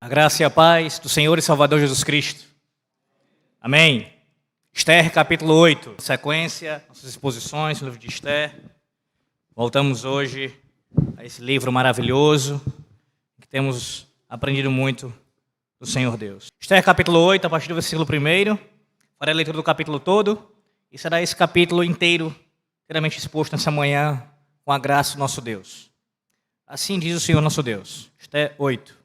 A graça e a paz do Senhor e Salvador Jesus Cristo. Amém. Esther, capítulo 8. Sequência, nossas exposições no livro de Esther. Voltamos hoje a esse livro maravilhoso, que temos aprendido muito do Senhor Deus. Esther, capítulo 8, a partir do versículo 1. Farei a leitura do capítulo todo, e será esse capítulo inteiramente exposto nessa manhã, com a graça do nosso Deus. Assim diz o Senhor nosso Deus. Esther 8.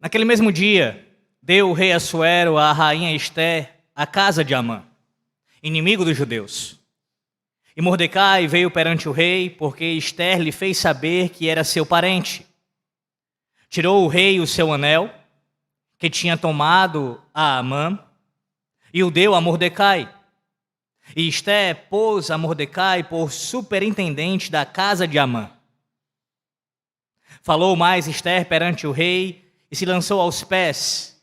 Naquele mesmo dia, deu o rei Assuero à rainha Esther a casa de Amã, inimigo dos judeus. E Mordecai veio perante o rei, porque Esther lhe fez saber que era seu parente. Tirou o rei o seu anel, que tinha tomado a Amã, e o deu a Mordecai. E Esther pôs a Mordecai por superintendente da casa de Amã. Falou mais Esther perante o rei, e se lançou aos pés,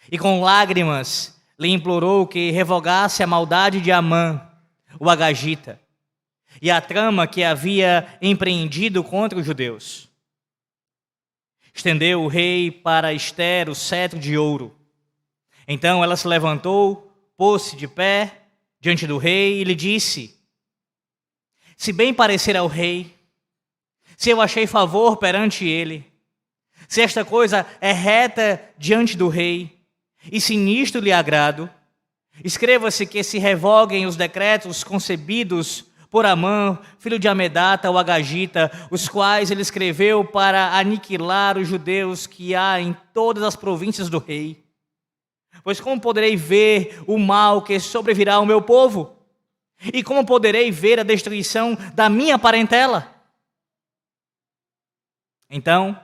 e com lágrimas lhe implorou que revogasse a maldade de Amã, o agagita, e a trama que havia empreendido contra os judeus. Estendeu o rei para Esther o cetro de ouro. Então ela se levantou, pôs-se de pé diante do rei e lhe disse: se bem parecer ao rei, se eu achei favor perante ele, se esta coisa é reta diante do rei, e se nisto lhe agrado, escreva-se que se revoguem os decretos concebidos por Amã, filho de Amedata, o agagita, os quais ele escreveu para aniquilar os judeus que há em todas as províncias do rei. Pois como poderei ver o mal que sobrevirá ao meu povo? E como poderei ver a destruição da minha parentela? Então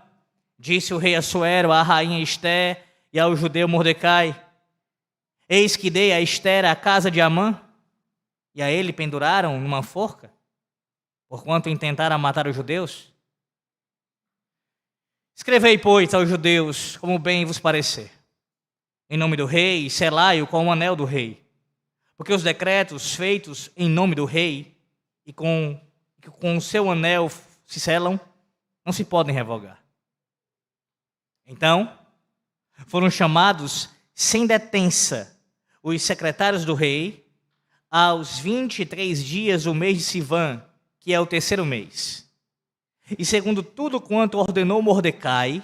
disse o rei Assuero à rainha Esther e ao judeu Mordecai: eis que dei a Esther a casa de Amã, e a ele penduraram numa forca, porquanto intentaram matar os judeus. Escrevei, pois, aos judeus, como bem vos parecer, em nome do rei, e selai-o com o anel do rei, porque os decretos feitos em nome do rei e com o seu anel se selam, não se podem revogar. Então, foram chamados sem detença os secretários do rei aos 23 dias do mês de Sivan, que é o terceiro mês. E segundo tudo quanto ordenou Mordecai,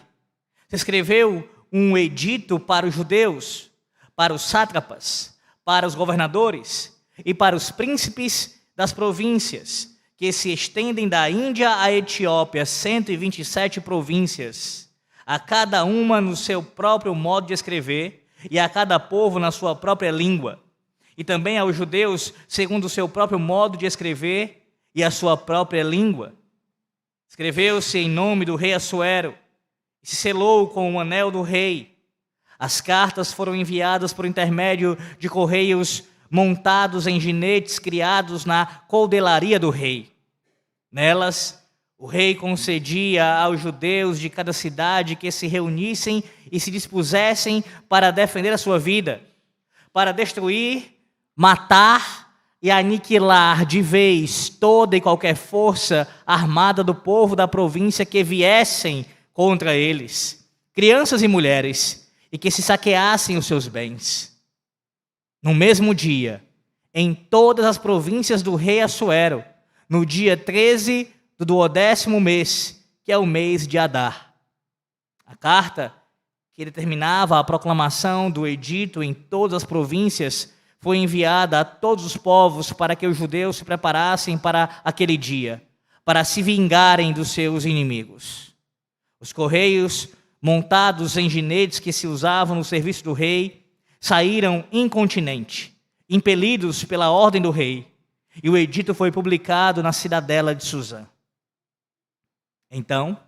se escreveu um edito para os judeus, para os sátrapas, para os governadores e para os príncipes das províncias, que se estendem da Índia à Etiópia, 127 províncias, a cada uma no seu próprio modo de escrever, e a cada povo na sua própria língua, e também aos judeus segundo o seu próprio modo de escrever e a sua própria língua. Escreveu-se em nome do rei Assuero, e se selou com o anel do rei. As cartas foram enviadas por intermédio de correios montados em jinetes criados na coldelaria do rei. Nelas, o rei concedia aos judeus de cada cidade que se reunissem e se dispusessem para defender a sua vida, para destruir, matar e aniquilar de vez toda e qualquer força armada do povo da província que viessem contra eles, crianças e mulheres, e que se saqueassem os seus bens. No mesmo dia, em todas as províncias do rei Assuero, no dia 13 do 10º mês, que é o mês de Adar. A carta que determinava a proclamação do edito em todas as províncias foi enviada a todos os povos para que os judeus se preparassem para aquele dia, para se vingarem dos seus inimigos. Os correios, montados em jinetes que se usavam no serviço do rei, saíram incontinenti, impelidos pela ordem do rei, e o edito foi publicado na cidadela de Suzã. Então,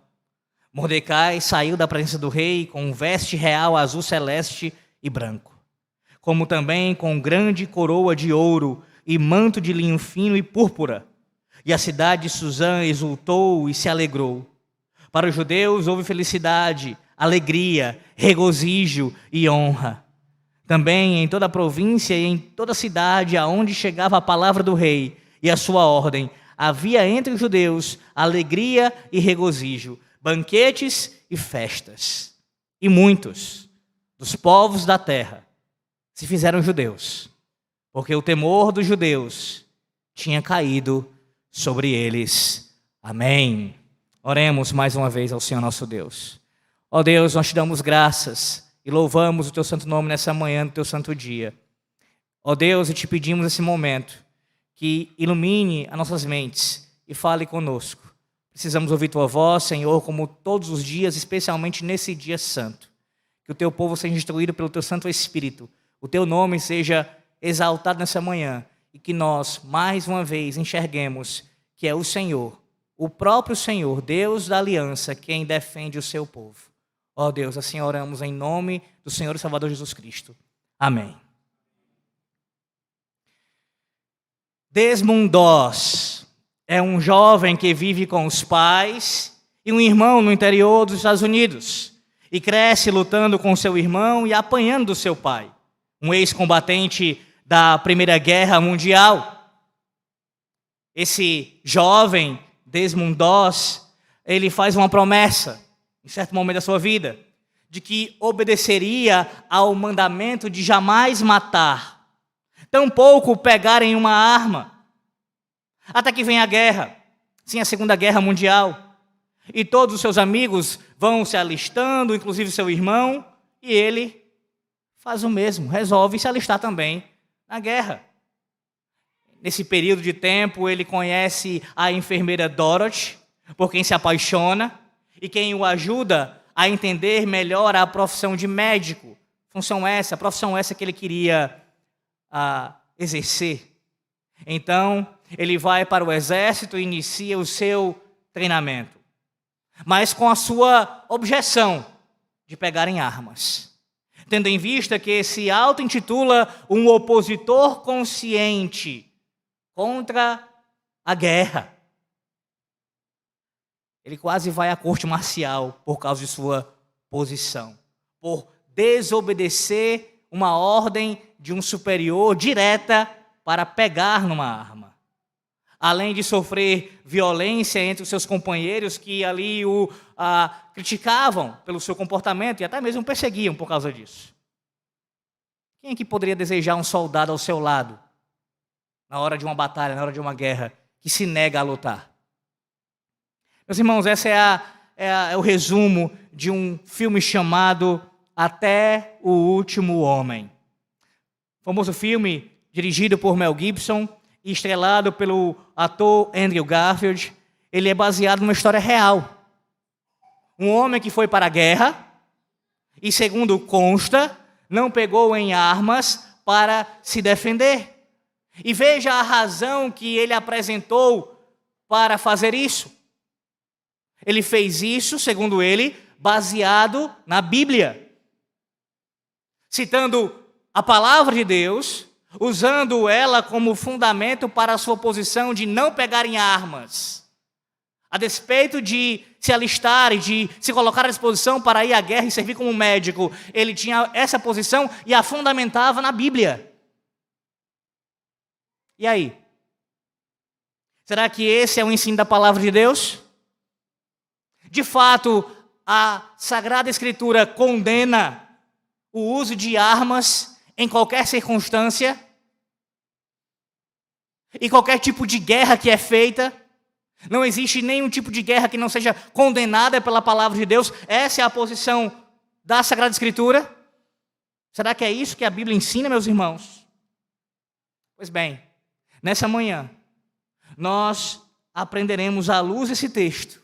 Mordecai saiu da presença do rei com um veste real azul celeste e branco, como também com grande coroa de ouro e manto de linho fino e púrpura. E a cidade de Suzã exultou e se alegrou. Para os judeus houve felicidade, alegria, regozijo e honra. Também em toda a província e em toda a cidade aonde chegava a palavra do rei e a sua ordem, havia entre os judeus alegria e regozijo, banquetes e festas. E muitos dos povos da terra se fizeram judeus, porque o temor dos judeus tinha caído sobre eles. Amém. Oremos mais uma vez ao Senhor nosso Deus. Ó Deus, nós te damos graças e louvamos o teu santo nome nessa manhã, no teu santo dia. Ó Deus, e te pedimos nesse momento que ilumine as nossas mentes e fale conosco. Precisamos ouvir tua voz, Senhor, como todos os dias, especialmente nesse dia santo. Que o teu povo seja instruído pelo teu Santo Espírito, o teu nome seja exaltado nessa manhã e que nós, mais uma vez, enxerguemos que é o Senhor, o próprio Senhor, Deus da aliança, quem defende o seu povo. Ó Deus, assim oramos em nome do Senhor e Salvador Jesus Cristo. Amém. Desmond Doss é um jovem que vive com os pais e um irmão no interior dos Estados Unidos e cresce lutando com seu irmão e apanhando do seu pai, um ex-combatente da Primeira Guerra Mundial. Esse jovem, Desmond Doss, ele faz uma promessa, em certo momento da sua vida, de que obedeceria ao mandamento de jamais matar, tampouco pegar em uma arma, até que vem a guerra, sim, a Segunda Guerra Mundial, e todos os seus amigos vão se alistando, inclusive seu irmão, e ele faz o mesmo, resolve se alistar também na guerra. Nesse período de tempo, ele conhece a enfermeira Dorothy, por quem se apaixona, e quem o ajuda a entender melhor a profissão de médico. A profissão essa que ele queria exercer. Então, ele vai para o exército e inicia o seu treinamento, mas com a sua objeção de pegar em armas, tendo em vista que se auto-intitula um opositor consciente contra a guerra. Ele quase vai à corte marcial por causa de sua posição, por desobedecer uma ordem de um superior direta para pegar numa arma. Além de sofrer violência entre os seus companheiros que ali o criticavam pelo seu comportamento e até mesmo perseguiam por causa disso. Quem é que poderia desejar um soldado ao seu lado na hora de uma batalha, na hora de uma guerra, que se nega a lutar? Meus irmãos, esse é o resumo de um filme chamado Até o Último Homem. Famoso filme dirigido por Mel Gibson e estrelado pelo ator Andrew Garfield. Ele é baseado numa história real. Um homem que foi para a guerra e, segundo consta, não pegou em armas para se defender. E veja a razão que ele apresentou para fazer isso. Ele fez isso, segundo ele, baseado na Bíblia, citando a palavra de Deus, usando ela como fundamento para a sua posição de não pegar em armas, a despeito de se alistar e de se colocar à disposição para ir à guerra e servir como médico. Ele tinha essa posição e a fundamentava na Bíblia. E aí? Será que esse é o ensino da palavra de Deus? De fato, a Sagrada Escritura condena o uso de armas em qualquer circunstância e qualquer tipo de guerra que é feita. Não existe nenhum tipo de guerra que não seja condenada pela palavra de Deus. Essa é a posição da Sagrada Escritura. Será que é isso que a Bíblia ensina, meus irmãos? Pois bem, nessa manhã, nós aprenderemos à luz desse texto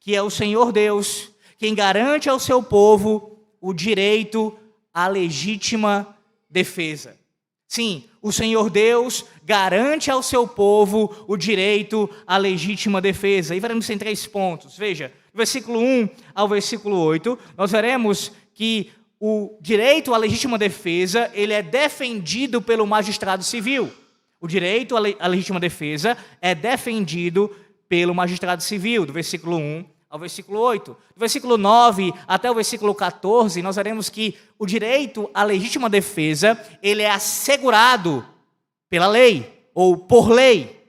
que é o Senhor Deus quem garante ao seu povo o direito à legítima defesa. Sim, o Senhor Deus garante ao seu povo o direito à legítima defesa. E veremos em 3 pontos. Veja, do versículo 1 ao versículo 8, nós veremos que o direito à legítima defesa, ele é defendido pelo magistrado civil. O direito à legítima defesa é defendido pelo magistrado civil, do versículo 1 ao versículo 8. Do versículo 9 até o versículo 14, nós veremos que o direito à legítima defesa, ele é assegurado pela lei, ou por lei.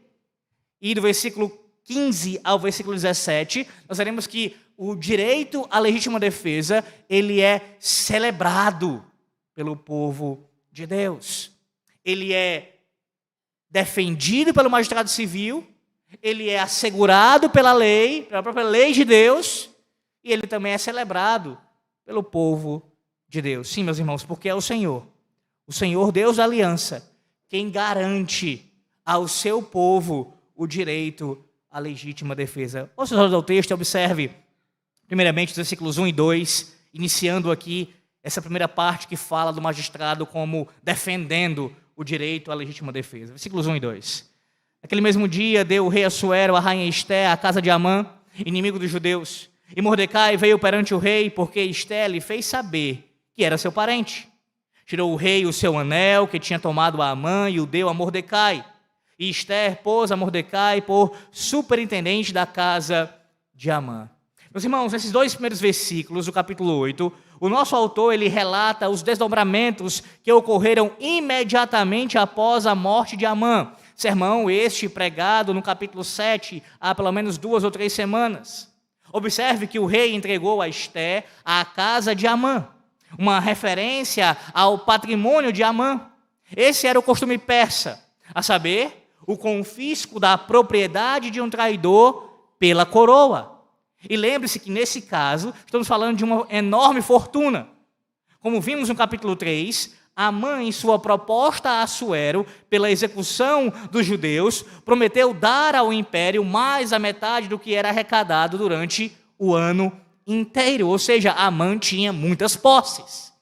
E do versículo 15 ao versículo 17, nós veremos que o direito à legítima defesa, ele é celebrado pelo povo de Deus. Ele é defendido pelo magistrado civil, ele é assegurado pela lei, pela própria lei de Deus, e ele também é celebrado pelo povo de Deus. Sim, meus irmãos, porque é o Senhor Deus da aliança, quem garante ao seu povo o direito à legítima defesa. Ouça os olhos ao texto e observe, primeiramente, os versículos 1 e 2, iniciando aqui essa primeira parte que fala do magistrado como defendendo o direito à legítima defesa. Versículos 1 e 2. Naquele mesmo dia, deu o rei Assuero, a rainha Esté, à casa de Amã, inimigo dos judeus. E Mordecai veio perante o rei, porque Esté lhe fez saber que era seu parente. Tirou o rei o seu anel, que tinha tomado a Amã, e o deu a Mordecai. E Esther pôs a Mordecai por superintendente da casa de Amã. Meus irmãos, nesses dois primeiros versículos do capítulo 8, o nosso autor ele relata os desdobramentos que ocorreram imediatamente após a morte de Amã. Sermão este pregado no capítulo 7 há pelo menos 2 ou 3 semanas. Observe que o rei entregou a Esté à casa de Amã, uma referência ao patrimônio de Amã. Esse era o costume persa, a saber, o confisco da propriedade de um traidor pela coroa. E lembre-se que, nesse caso, estamos falando de uma enorme fortuna. Como vimos no capítulo 3, Amã, em sua proposta a Assuero, pela execução dos judeus, prometeu dar ao império mais a metade do que era arrecadado durante o ano inteiro. Ou seja, Amã tinha muitas posses.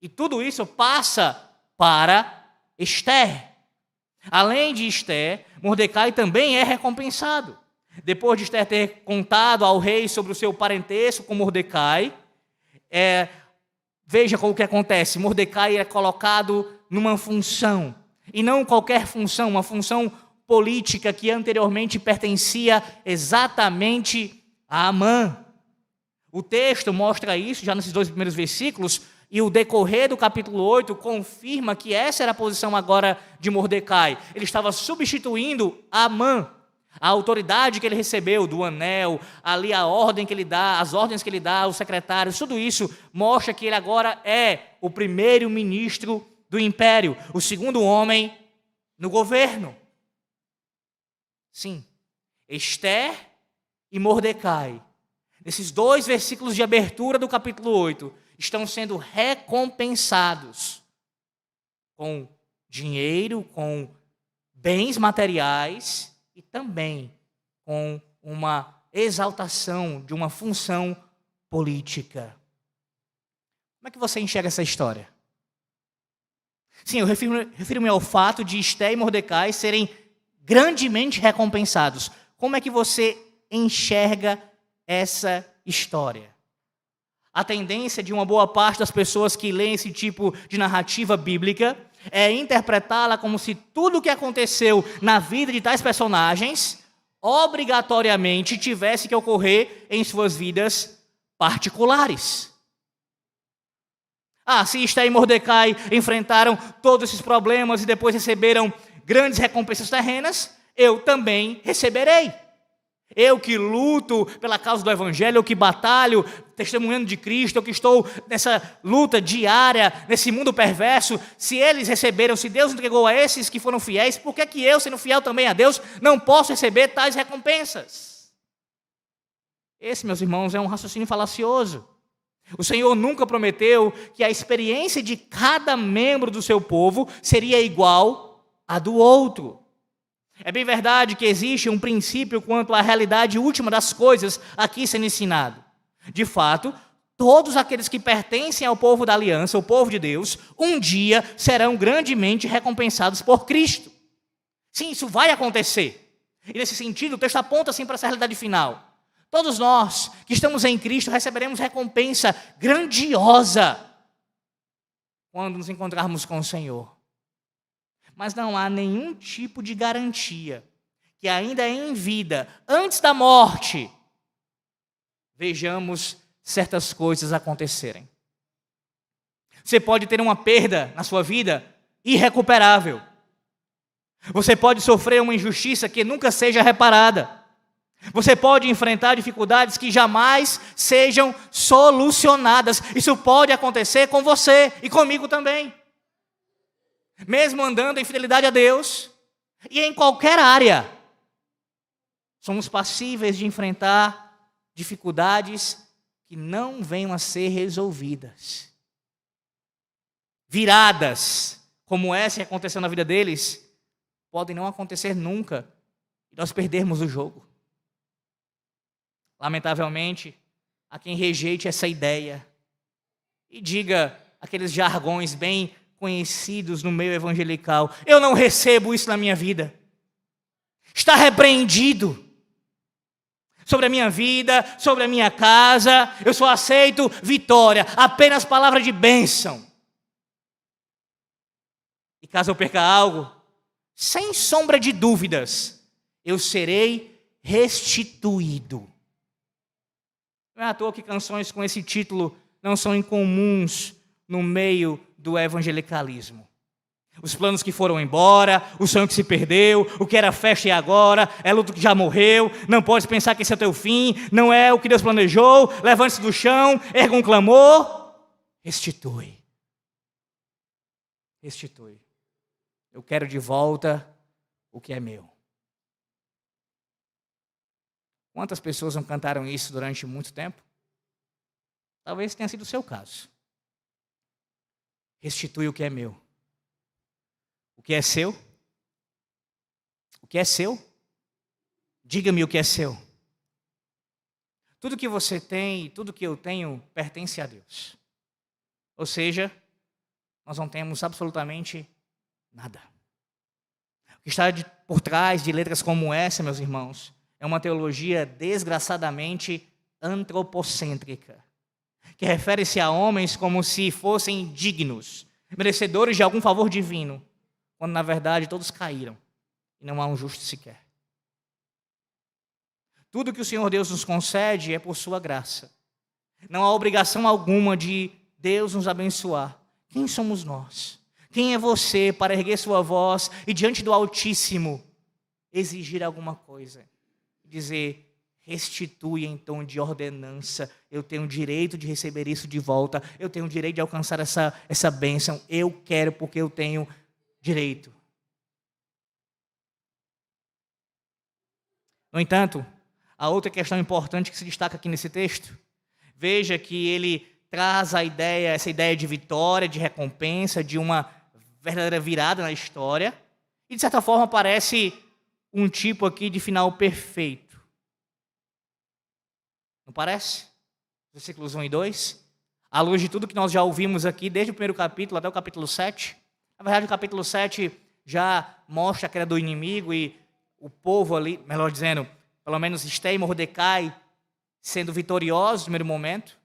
E tudo isso passa para Esther. Além de Esther, Mordecai também é recompensado. Depois de Esther ter contado ao rei sobre o seu parentesco com Mordecai, veja o que acontece. Mordecai é colocado numa função, e não qualquer função, uma função política que anteriormente pertencia exatamente a Amã. O texto mostra isso já nesses 2 primeiros versículos, e o decorrer do capítulo 8 confirma que essa era a posição agora de Mordecai. Ele estava substituindo Amã. A autoridade que ele recebeu do anel, ali a ordem que ele dá, as ordens que ele dá aos secretários, tudo isso mostra que ele agora é o primeiro ministro do império, o segundo homem no governo. Sim, Esther e Mordecai, nesses 2 versículos de abertura do capítulo 8, estão sendo recompensados com dinheiro, com bens materiais e também com uma exaltação de uma função política. Como é que você enxerga essa história? Sim, eu refiro-me ao fato de Esther e Mordecai serem grandemente recompensados. Como é que você enxerga essa história? A tendência de uma boa parte das pessoas que leem esse tipo de narrativa bíblica é interpretá-la como se tudo o que aconteceu na vida de tais personagens obrigatoriamente tivesse que ocorrer em suas vidas particulares. Se Esther e Mordecai enfrentaram todos esses problemas e depois receberam grandes recompensas terrenas, eu também receberei. Eu que luto pela causa do Evangelho, eu que batalho, testemunhando de Cristo, eu que estou nessa luta diária, nesse mundo perverso, se eles receberam, se Deus entregou a esses que foram fiéis, por que eu, sendo fiel também a Deus, não posso receber tais recompensas? Esse, meus irmãos, é um raciocínio falacioso. O Senhor nunca prometeu que a experiência de cada membro do seu povo seria igual à do outro. É bem verdade que existe um princípio quanto à realidade última das coisas aqui sendo ensinado. De fato, todos aqueles que pertencem ao povo da aliança, o povo de Deus, um dia serão grandemente recompensados por Cristo. Sim, isso vai acontecer. E nesse sentido, o texto aponta assim para essa realidade final. Todos nós que estamos em Cristo receberemos recompensa grandiosa quando nos encontrarmos com o Senhor. Mas não há nenhum tipo de garantia que ainda em vida, antes da morte, vejamos certas coisas acontecerem. Você pode ter uma perda na sua vida irrecuperável. Você pode sofrer uma injustiça que nunca seja reparada. Você pode enfrentar dificuldades que jamais sejam solucionadas. Isso pode acontecer com você e comigo também. Mesmo andando em fidelidade a Deus e em qualquer área, somos passíveis de enfrentar dificuldades que não venham a ser resolvidas. Viradas, como essa que aconteceu na vida deles, podem não acontecer nunca e nós perdermos o jogo. Lamentavelmente, há quem rejeite essa ideia e diga aqueles jargões bem conhecidos no meio evangelical: eu não recebo isso na minha vida. Está repreendido. Sobre a minha vida, sobre a minha casa, eu só aceito vitória, apenas palavra de bênção. E caso eu perca algo, sem sombra de dúvidas, eu serei restituído. Não é à toa que canções com esse título não são incomuns no meio do evangelicalismo. Os planos que foram embora, o sonho que se perdeu, o que era festa e agora, é luto que já morreu, não pode pensar que esse é o teu fim, não é o que Deus planejou, levante-se do chão, erga um clamor, restitui. Restitui. Eu quero de volta o que é meu. Quantas pessoas não cantaram isso durante muito tempo? Talvez tenha sido o seu caso. Restitui o que é meu. O que é seu? O que é seu? Diga-me o que é seu. Tudo que você tem, tudo que eu tenho, pertence a Deus. Ou seja, nós não temos absolutamente nada. O que está por trás de letras como essa, meus irmãos, é uma teologia desgraçadamente antropocêntrica, que refere-se a homens como se fossem dignos, merecedores de algum favor divino, quando na verdade todos caíram e não há um justo sequer. Tudo que o Senhor Deus nos concede é por sua graça. Não há obrigação alguma de Deus nos abençoar. Quem somos nós? Quem é você para erguer sua voz e diante do Altíssimo exigir alguma coisa? Dizer: restitui em tom de ordenança, eu tenho o direito de receber isso de volta, eu tenho o direito de alcançar essa bênção, eu quero porque eu tenho direito. No entanto, a outra questão importante que se destaca aqui nesse texto, veja que ele traz essa ideia de vitória, de recompensa, de uma verdadeira virada na história, e de certa forma parece um tipo aqui de final perfeito. Não parece? Versículos 1 e 2. À luz de tudo que nós já ouvimos aqui, desde o primeiro capítulo até o capítulo 7. Na verdade, o capítulo 7 já mostra a queda do inimigo e o povo ali, melhor dizendo, pelo menos Esté e Mordecai, sendo vitoriosos no primeiro momento.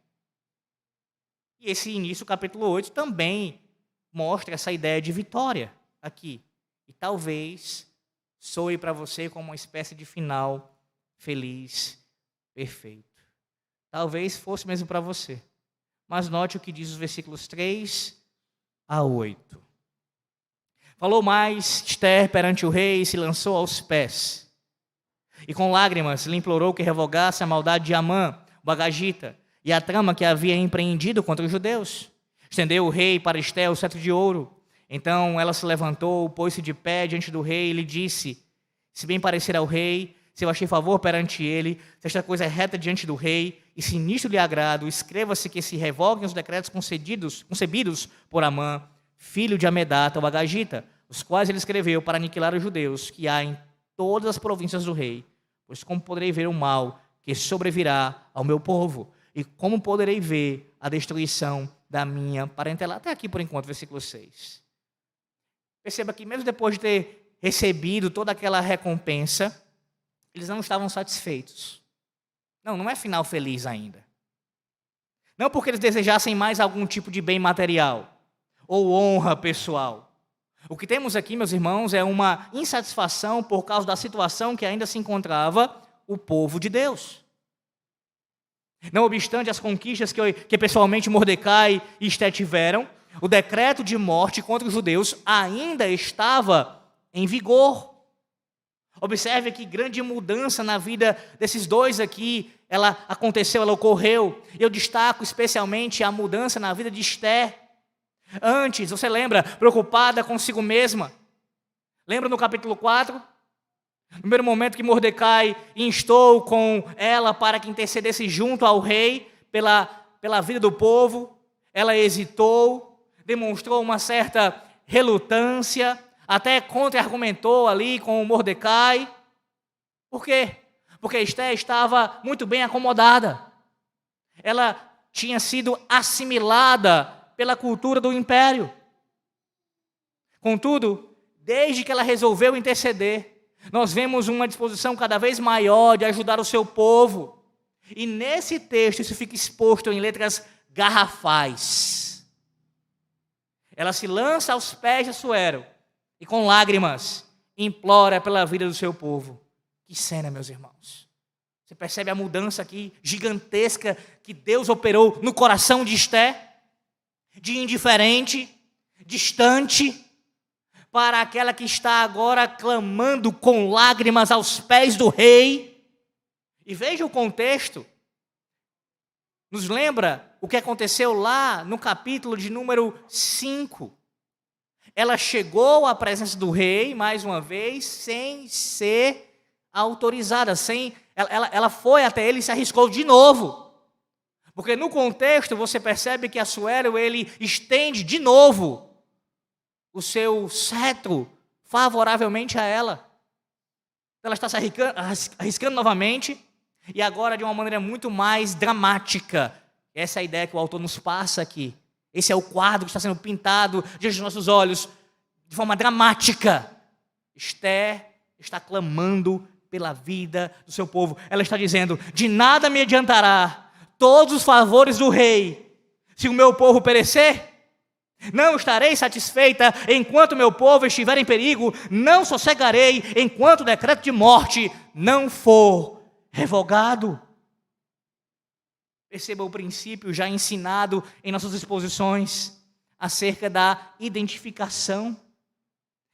E esse início, o capítulo 8, também mostra essa ideia de vitória aqui. E talvez soe para você como uma espécie de final feliz, perfeito. Talvez fosse mesmo para você. Mas note o que diz os versículos 3 a 8. Falou mais Esther perante o rei e se lançou aos pés. E com lágrimas lhe implorou que revogasse a maldade de Amã, o Agagita, e a trama que havia empreendido contra os judeus. Estendeu o rei para Esther o cetro de ouro. Então ela se levantou, pôs-se de pé diante do rei e lhe disse: se bem parecer ao rei, se eu achei favor perante ele, se esta coisa é reta diante do rei, e se nisto lhe agrado, escreva-se que se revoguem os decretos concebidos por Amã, filho de Amedata, o Agagita, os quais ele escreveu para aniquilar os judeus que há em todas as províncias do rei. Pois como poderei ver o mal que sobrevirá ao meu povo? E como poderei ver a destruição da minha parentela? Até aqui por enquanto, versículo 6. Perceba que mesmo depois de ter recebido toda aquela recompensa, eles não estavam satisfeitos. Não é final feliz ainda. Não porque eles desejassem mais algum tipo de bem material ou honra pessoal. O que temos aqui, meus irmãos, é uma insatisfação por causa da situação que ainda se encontrava o povo de Deus. Não obstante as conquistas que pessoalmente Mordecai e Esté tiveram, o decreto de morte contra os judeus ainda estava em vigor. Observe que grande mudança na vida desses dois aqui, ela aconteceu, ela ocorreu. Eu destaco especialmente a mudança na vida de Esté. Antes, você lembra, preocupada consigo mesma. Lembra no capítulo 4? No primeiro momento que Mordecai instou com ela para que intercedesse junto ao rei pela vida do povo, ela hesitou, demonstrou uma certa relutância, até contra-argumentou ali com Mordecai. Por quê? Porque Esté estava muito bem acomodada. Ela tinha sido assimilada pela cultura do império. Contudo, desde que ela resolveu interceder, nós vemos uma disposição cada vez maior de ajudar o seu povo. E nesse texto isso fica exposto em letras garrafais. Ela se lança aos pés de Assuero e com lágrimas implora pela vida do seu povo. Que cena, meus irmãos. Você percebe a mudança aqui gigantesca que Deus operou no coração de Esté? De indiferente, distante, para aquela que está agora clamando com lágrimas aos pés do rei. E veja o contexto. Nos lembra o que aconteceu lá no capítulo de número 5. Ela chegou à presença do rei, mais uma vez, sem ser autorizada. Ela foi até ele e se arriscou de novo. Porque no contexto você percebe que Assuero, ele estende de novo o seu cetro favoravelmente a ela. Ela está se arriscando novamente, e agora de uma maneira muito mais dramática. Essa é a ideia que o autor nos passa aqui. Esse é o quadro que está sendo pintado diante dos nossos olhos, de forma dramática. Esté está clamando pela vida do seu povo. Ela está dizendo: de nada me adiantará todos os favores do rei, se o meu povo perecer. Não estarei satisfeita enquanto meu povo estiver em perigo, não sossegarei enquanto o decreto de morte não for revogado. Perceba o princípio já ensinado em nossas exposições acerca da identificação.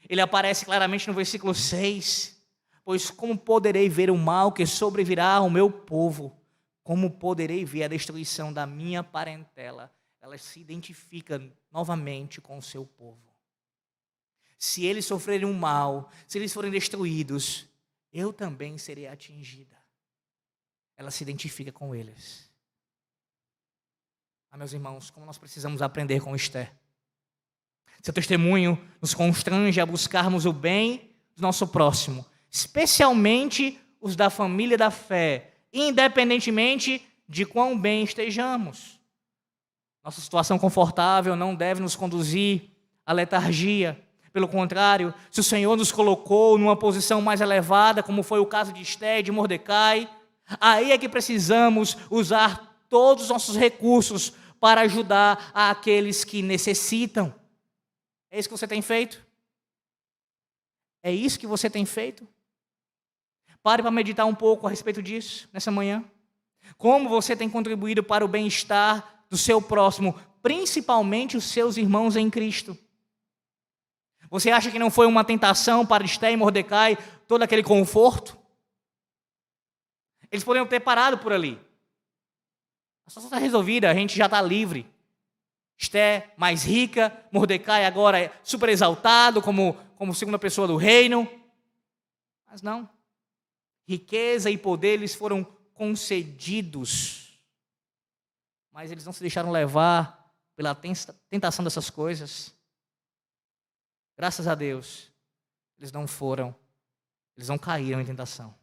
Ele aparece claramente no versículo 6. Pois como poderei ver o mal que sobrevirá ao meu povo? Como poderei ver a destruição da minha parentela? Ela se identifica novamente com o seu povo. Se eles sofrerem um mal, se eles forem destruídos, eu também serei atingida. Ela se identifica com eles. Meus irmãos, como nós precisamos aprender com Esté. Seu testemunho nos constrange a buscarmos o bem do nosso próximo, especialmente os da família da fé, independentemente de quão bem estejamos. Nossa situação confortável não deve nos conduzir à letargia. Pelo contrário, se o Senhor nos colocou numa posição mais elevada, como foi o caso de Esté e de Mordecai, aí é que precisamos usar todos os nossos recursos para ajudar aqueles que necessitam. É isso que você tem feito? É isso que você tem feito? Pare para meditar um pouco a respeito disso nessa manhã. Como você tem contribuído para o bem-estar do seu próximo, principalmente os seus irmãos em Cristo? Você acha que não foi uma tentação para Esté e Mordecai todo aquele conforto? Eles poderiam ter parado por ali. A situação está resolvida, a gente já está livre. Esté mais rica, Mordecai agora é super exaltado como segunda pessoa do reino. Mas não. Riqueza e poder lhes foram concedidos. Mas eles não se deixaram levar pela tentação dessas coisas. Graças a Deus, eles não caíram em tentação.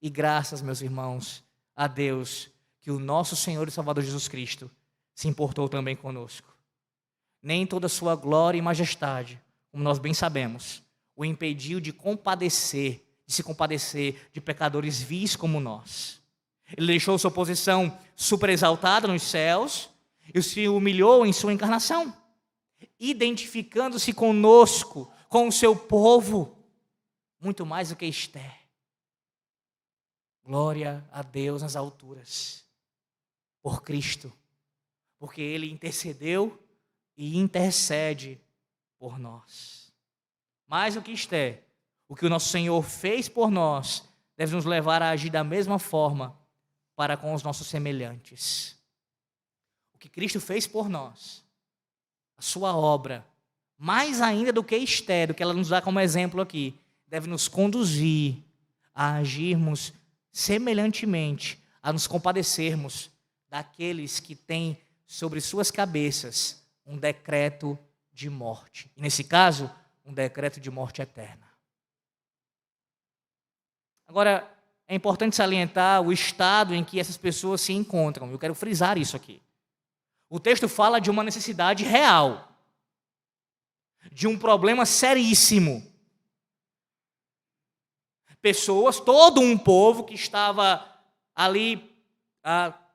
E graças, meus irmãos, a Deus, que o nosso Senhor e Salvador Jesus Cristo se importou também conosco. Nem toda a sua glória e majestade, como nós bem sabemos, o impediu de se compadecer de pecadores vis como nós. Ele deixou sua posição super exaltada nos céus e se humilhou em sua encarnação, identificando-se conosco, com o seu povo, muito mais do que Esté. Glória a Deus nas alturas, por Cristo, porque Ele intercedeu e intercede por nós. Mais do que Esté, O que o nosso Senhor fez por nós deve nos levar a agir da mesma forma para com os nossos semelhantes. O que Cristo fez por nós, a sua obra, mais ainda do que Esther, do que ela nos dá como exemplo aqui, deve nos conduzir a agirmos semelhantemente, a nos compadecermos daqueles que têm sobre suas cabeças um decreto de morte. E nesse caso, um decreto de morte eterna. Agora, é importante salientar o estado em que essas pessoas se encontram. Eu quero frisar isso aqui. O texto fala de uma necessidade real, de um problema seríssimo. Pessoas, todo um povo que estava ali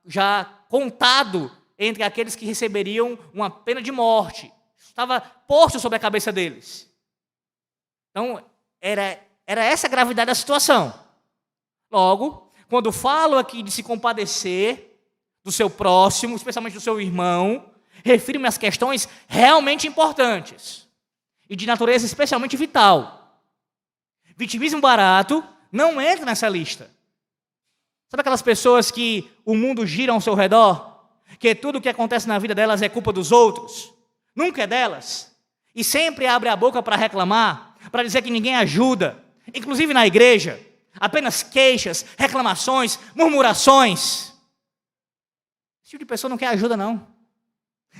já contado entre aqueles que receberiam uma pena de morte. Estava posto sobre a cabeça deles. Então, era essa a gravidade da situação. Logo, quando falo aqui de se compadecer do seu próximo, especialmente do seu irmão, refiro-me às questões realmente importantes e de natureza especialmente vital. Vitimismo barato não entra nessa lista. Sabe aquelas pessoas que o mundo gira ao seu redor? Que tudo o que acontece na vida delas é culpa dos outros? Nunca é delas. E sempre abre a boca para reclamar, para dizer que ninguém ajuda. Inclusive na igreja, apenas queixas, reclamações, murmurações. Esse tipo de pessoa não quer ajuda, não.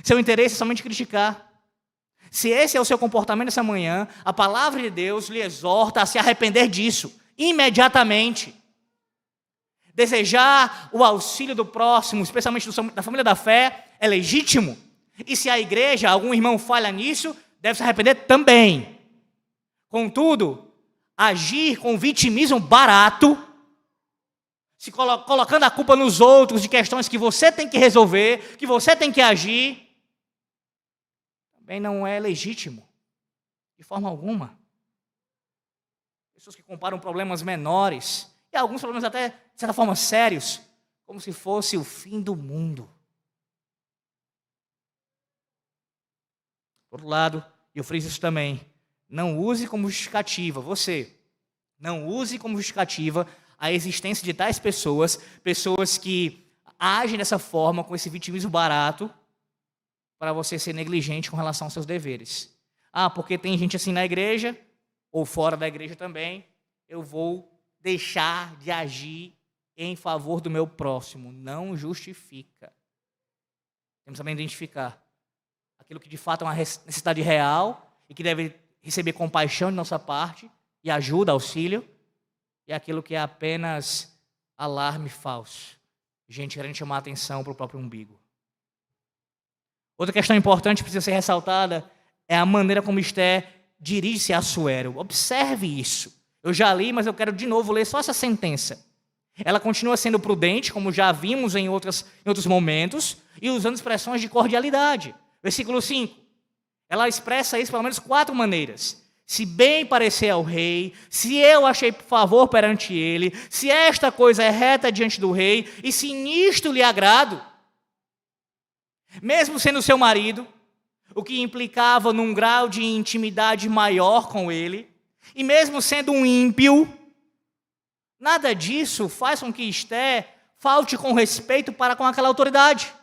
Seu interesse é somente criticar. Se esse é o seu comportamento essa manhã, a palavra de Deus lhe exorta a se arrepender disso, imediatamente. Desejar o auxílio do próximo, especialmente da família da fé, é legítimo. E se a igreja, algum irmão falha nisso, deve se arrepender também. Contudo, agir com vitimismo barato, se colocando a culpa nos outros de questões que você tem que resolver, que você tem que agir, também não é legítimo, de forma alguma. Pessoas que comparam problemas menores, e alguns problemas até, de certa forma, sérios, como se fosse o fim do mundo. Por outro lado, e eu friso isso também, não use como justificativa, você, não use como justificativa a existência de tais pessoas, pessoas que agem dessa forma, com esse vitimismo barato, para você ser negligente com relação aos seus deveres. Porque tem gente assim na igreja, ou fora da igreja também, eu vou deixar de agir em favor do meu próximo. Não justifica. Temos também que identificar aquilo que de fato é uma necessidade real e que deve receber compaixão de nossa parte e ajuda, auxílio, e aquilo que é apenas alarme falso. Gente querendo chamar a atenção para o próprio umbigo. Outra questão importante que precisa ser ressaltada é a maneira como Esther dirige-se a Assuero. Observe isso. Eu já li, mas eu quero de novo ler só essa sentença. Ela continua sendo prudente, como já vimos em outros momentos, e usando expressões de cordialidade. Versículo 5. Ela expressa isso de pelo menos 4 maneiras. Se bem parecer ao rei, se eu achei favor perante ele, se esta coisa é reta diante do rei, e se nisto lhe agrado, mesmo sendo seu marido, o que implicava num grau de intimidade maior com ele, e mesmo sendo um ímpio, nada disso faz com que Esther falte com respeito para com aquela autoridade.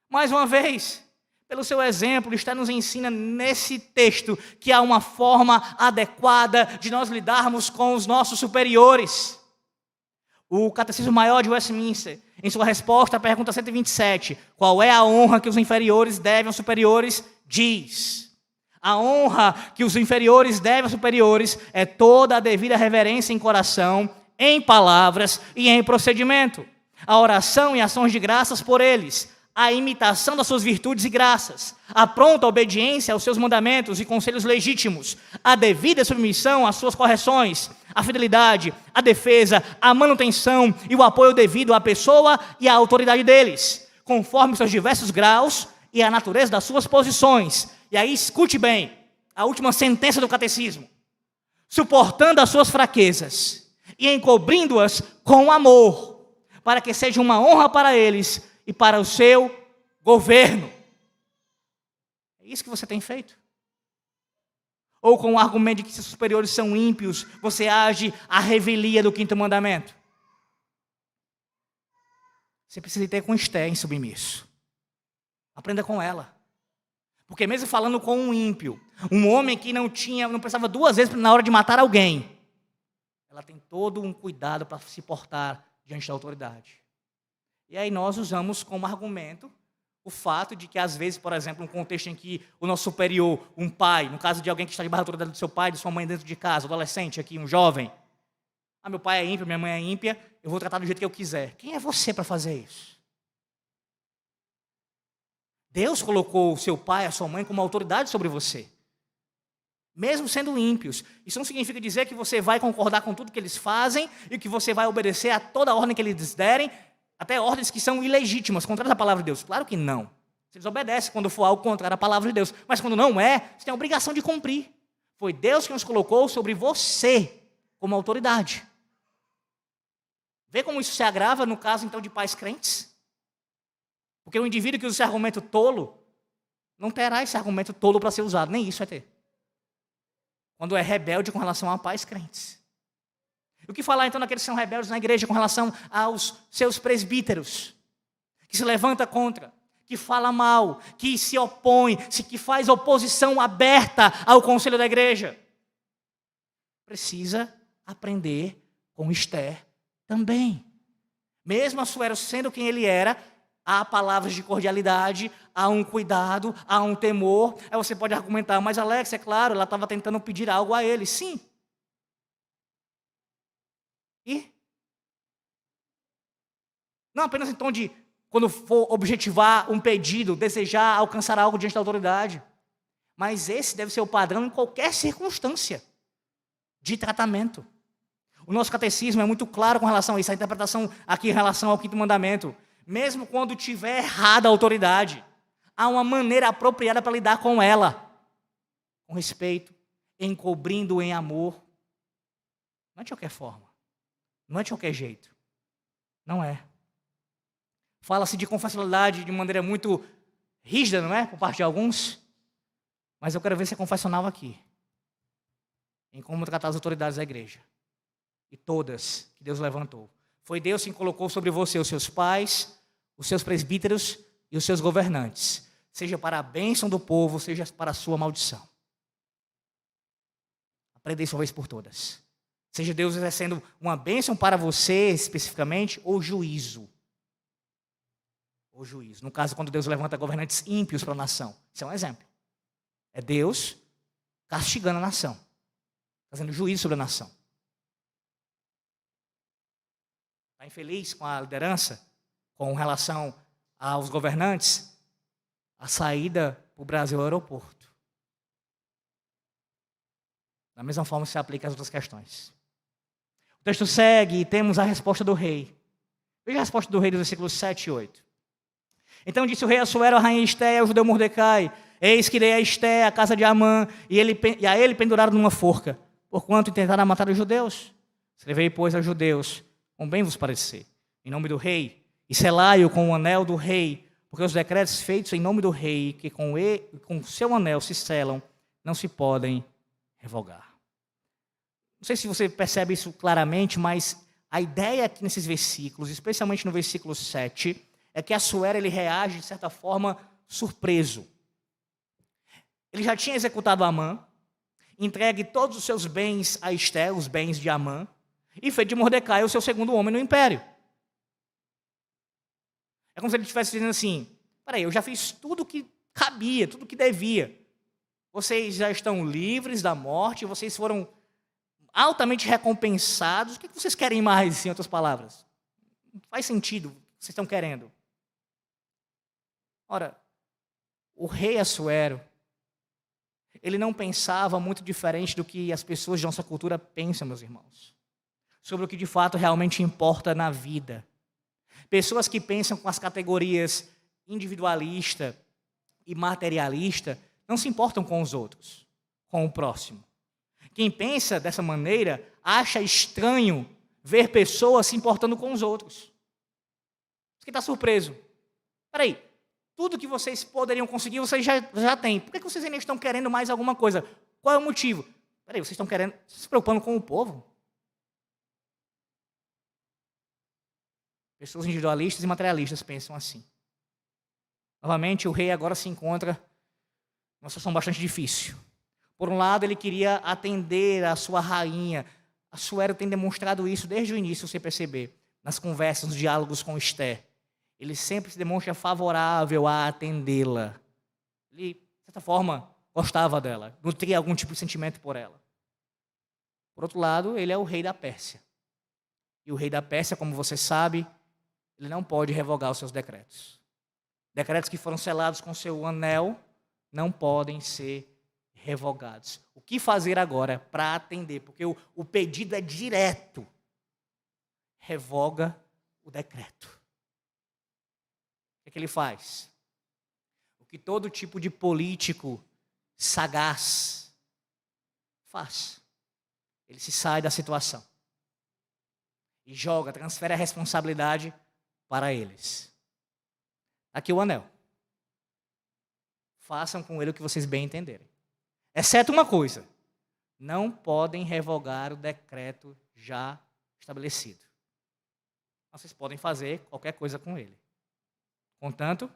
Mais uma vez, pelo seu exemplo, Esther nos ensina nesse texto que há uma forma adequada de nós lidarmos com os nossos superiores. O Catecismo Maior de Westminster, em sua resposta à pergunta 127, qual é a honra que os inferiores devem aos superiores, diz: a honra que os inferiores devem aos superiores é toda a devida reverência em coração, em palavras e em procedimento, a oração e ações de graças por eles, a imitação das suas virtudes e graças, a pronta obediência aos seus mandamentos e conselhos legítimos, a devida submissão às suas correções, a fidelidade, a defesa, a manutenção e o apoio devido à pessoa e à autoridade deles, conforme seus diversos graus e a natureza das suas posições. E aí escute bem, a última sentença do catecismo: suportando as suas fraquezas e encobrindo-as com amor, para que seja uma honra para eles e para o seu governo. É isso que você tem feito? ou com o argumento de que seus superiores são ímpios, você age à revelia do quinto mandamento? Você precisa ter com Esté em submisso. Aprenda com ela. Porque mesmo falando com um ímpio, um homem que não pensava duas vezes na hora de matar alguém, ela tem todo um cuidado para se portar diante da autoridade. E aí nós usamos como argumento o fato de que, às vezes, por exemplo, um contexto em que o nosso superior, um pai, no caso de alguém que está debaixo da autoridade do seu pai, de sua mãe dentro de casa, adolescente aqui, um jovem, meu pai é ímpio, minha mãe é ímpia, eu vou tratar do jeito que eu quiser. Quem é você para fazer isso? Deus colocou o seu pai, a sua mãe, como autoridade sobre você. Mesmo sendo ímpios. Isso não significa dizer que você vai concordar com tudo que eles fazem e que você vai obedecer a toda a ordem que eles derem, até ordens que são ilegítimas, contrárias à palavra de Deus. Claro que não. Vocês obedecem quando for algo contrário à palavra de Deus. Mas quando não é, você tem a obrigação de cumprir. Foi Deus que nos colocou sobre você como autoridade. Vê como isso se agrava no caso, então, de pais crentes? Porque o indivíduo que usa esse argumento tolo, não terá esse argumento tolo para ser usado, nem isso vai ter. Quando é rebelde com relação a pais crentes. E o que falar então daqueles que são rebeldes na igreja com relação aos seus presbíteros, que se levanta contra, que fala mal, que se opõe, que faz oposição aberta ao conselho da igreja? Precisa aprender com Esté também. Mesmo Assuero sendo quem ele era, há palavras de cordialidade, há um cuidado, há um temor. Aí você pode argumentar, mas Alex, é claro, ela estava tentando pedir algo a ele. Sim. E? Não apenas em tom de, quando for objetivar um pedido, desejar alcançar algo diante da autoridade. Mas esse deve ser o padrão em qualquer circunstância de tratamento. O nosso catecismo é muito claro com relação a isso, a interpretação aqui em relação ao quinto mandamento. Mesmo quando tiver errada a autoridade, há uma maneira apropriada para lidar com ela. Com respeito, encobrindo em amor. Não é de qualquer forma. Não é de qualquer jeito. Não é. Fala-se de confessionalidade de maneira muito rígida, não é? Por parte de alguns. Mas eu quero ver se é confessional aqui. Em como tratar as autoridades da igreja. E todas que Deus levantou. Foi Deus quem colocou sobre você os seus pais, os seus presbíteros e os seus governantes. Seja para a bênção do povo, seja para a sua maldição. Aprenda isso uma vez por todas. Seja Deus exercendo uma bênção para você especificamente, ou juízo. Ou juízo. No caso, quando Deus levanta governantes ímpios para a nação. Isso é um exemplo. É Deus castigando a nação. Fazendo juízo sobre a nação. Está infeliz com a liderança, com relação aos governantes, a saída para o Brasil é o aeroporto. Da mesma forma se aplica às outras questões. O texto segue e temos a resposta do rei. Veja a resposta do rei dos versículos 7 e 8. Então disse o rei Assuero, a rainha Esté e ao judeu Mordecai: eis que dei a Esté a casa de Amã, e a ele penduraram numa forca, porquanto intentaram matar os judeus. Escrevei, pois, aos judeus, como bem vos parecer, em nome do rei, e selai-o com o anel do rei, porque os decretos feitos em nome do rei, que com seu anel se selam, não se podem revogar. Não sei se você percebe isso claramente, mas a ideia aqui nesses versículos, especialmente no versículo 7, é que Assuero ele reage, de certa forma, surpreso. Ele já tinha executado Amã, entregue todos os seus bens a Esté, os bens de Amã, e fez de Mordecai o seu segundo homem no império. É como se ele estivesse dizendo assim, peraí, eu já fiz tudo o que cabia, tudo o que devia. Vocês já estão livres da morte, vocês foram altamente recompensados. O que vocês querem mais, em outras palavras? Não faz sentido o que vocês estão querendo. Ora, o rei Assuero, ele não pensava muito diferente do que as pessoas de nossa cultura pensam, meus irmãos. Sobre o que de fato realmente importa na vida. Pessoas que pensam com as categorias individualista e materialista não se importam com os outros, com o próximo. Quem pensa dessa maneira acha estranho ver pessoas se importando com os outros. Você está surpreso. Espera aí, tudo que vocês poderiam conseguir, vocês já têm. Por que vocês ainda estão querendo mais alguma coisa? Qual é o motivo? Peraí, vocês estão querendo, se preocupando com o povo? Pessoas individualistas e materialistas pensam assim. Novamente, o rei agora se encontra numa situação bastante difícil. Por um lado, ele queria atender a sua rainha. Assuero tem demonstrado isso desde o início, você perceber, nas conversas, nos diálogos com Esther. Ele sempre se demonstra favorável a atendê-la. Ele, de certa forma, gostava dela, nutria algum tipo de sentimento por ela. Por outro lado, ele é o rei da Pérsia. E o rei da Pérsia, como você sabe, ele não pode revogar os seus decretos. Decretos que foram selados com seu anel não podem ser revogados. O que fazer agora para atender? Porque o pedido é direto. Revoga o decreto. O que ele faz? O que todo tipo de político sagaz faz. Ele se sai da situação e transfere a responsabilidade para eles. Aqui o anel. Façam com ele o que vocês bem entenderem. Exceto uma coisa: não podem revogar o decreto já estabelecido. Vocês podem fazer qualquer coisa com ele, contanto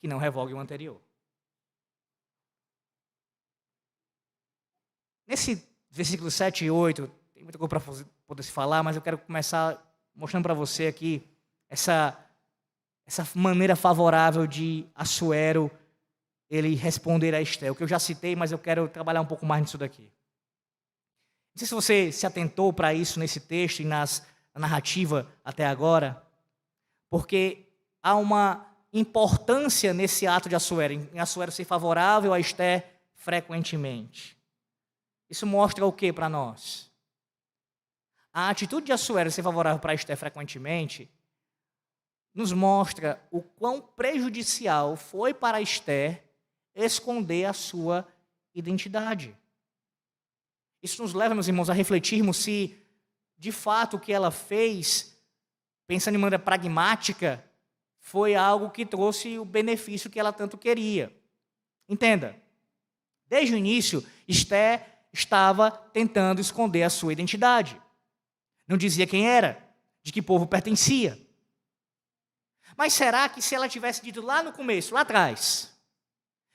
que não revogue o anterior. Nesse versículo 7 e 8, tem muita coisa para poder se falar, mas eu quero começar mostrando para você aqui essa maneira favorável de Assuero ele responder a Esther. O que eu já citei, mas eu quero trabalhar um pouco mais nisso daqui. Não sei se você se atentou para isso nesse texto e na narrativa até agora, porque há uma importância nesse ato de Assuero, em Assuero ser favorável a Esther frequentemente. Isso mostra o que para nós? A atitude de Assuero ser favorável para Esther frequentemente nos mostra o quão prejudicial foi para Esther esconder a sua identidade. Isso nos leva, meus irmãos, a refletirmos se, de fato, o que ela fez, pensando de maneira pragmática, foi algo que trouxe o benefício que ela tanto queria. Entenda, desde o início, Esther estava tentando esconder a sua identidade. Não dizia quem era, de que povo pertencia. Mas será que se ela tivesse dito lá no começo, lá atrás,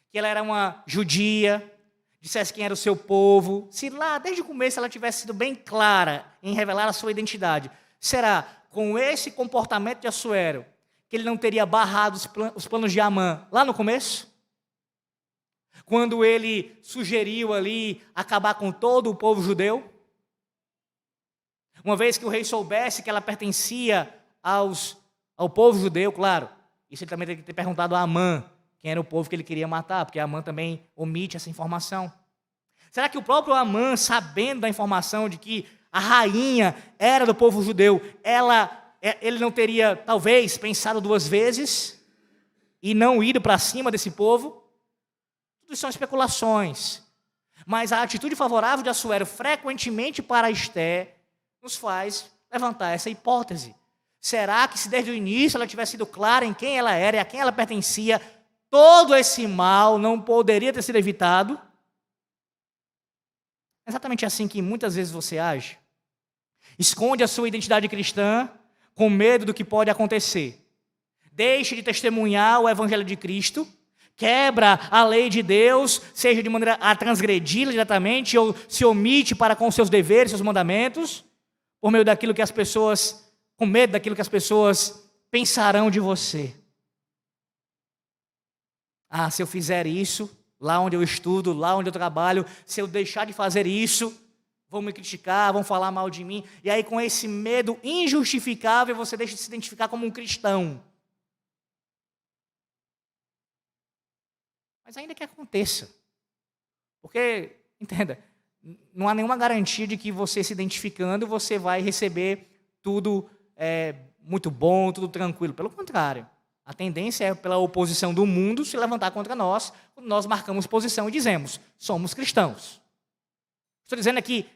que ela era uma judia, dissesse quem era o seu povo, se lá desde o começo ela tivesse sido bem clara em revelar a sua identidade, será com esse comportamento de Assuero que ele não teria barrado os planos de Amã lá no começo? Quando ele sugeriu ali acabar com todo o povo judeu? Uma vez que o rei soubesse que ela pertencia ao povo judeu, claro, isso ele também tem que ter perguntado a Amã, quem era o povo que ele queria matar, porque Amã também omite essa informação. Será que o próprio Amã, sabendo da informação de que a rainha era do povo judeu, ele não teria, talvez, pensado duas vezes e não ido para cima desse povo? Tudo isso são especulações. Mas a atitude favorável de Assuero frequentemente para Esther nos faz levantar essa hipótese. Será que se desde o início ela tivesse sido clara em quem ela era e a quem ela pertencia, todo esse mal não poderia ter sido evitado? É exatamente assim que muitas vezes você age. Esconde a sua identidade cristã com medo do que pode acontecer. Deixe de testemunhar o evangelho de Cristo, quebra a lei de Deus, seja de maneira a transgredi-la diretamente ou se omite para com seus deveres, seus mandamentos, por meio daquilo que as pessoas, com medo daquilo que as pessoas pensarão de você. Ah, se eu fizer isso, lá onde eu estudo, lá onde eu trabalho, se eu deixar de fazer isso, vão me criticar, vão falar mal de mim. E aí, com esse medo injustificável, você deixa de se identificar como um cristão. Mas ainda que aconteça. Porque, entenda, não há nenhuma garantia de que você se identificando, você vai receber tudo muito bom, tudo tranquilo. Pelo contrário. A tendência é pela oposição do mundo se levantar contra nós, quando nós marcamos posição e dizemos, somos cristãos. Estou dizendo aqui,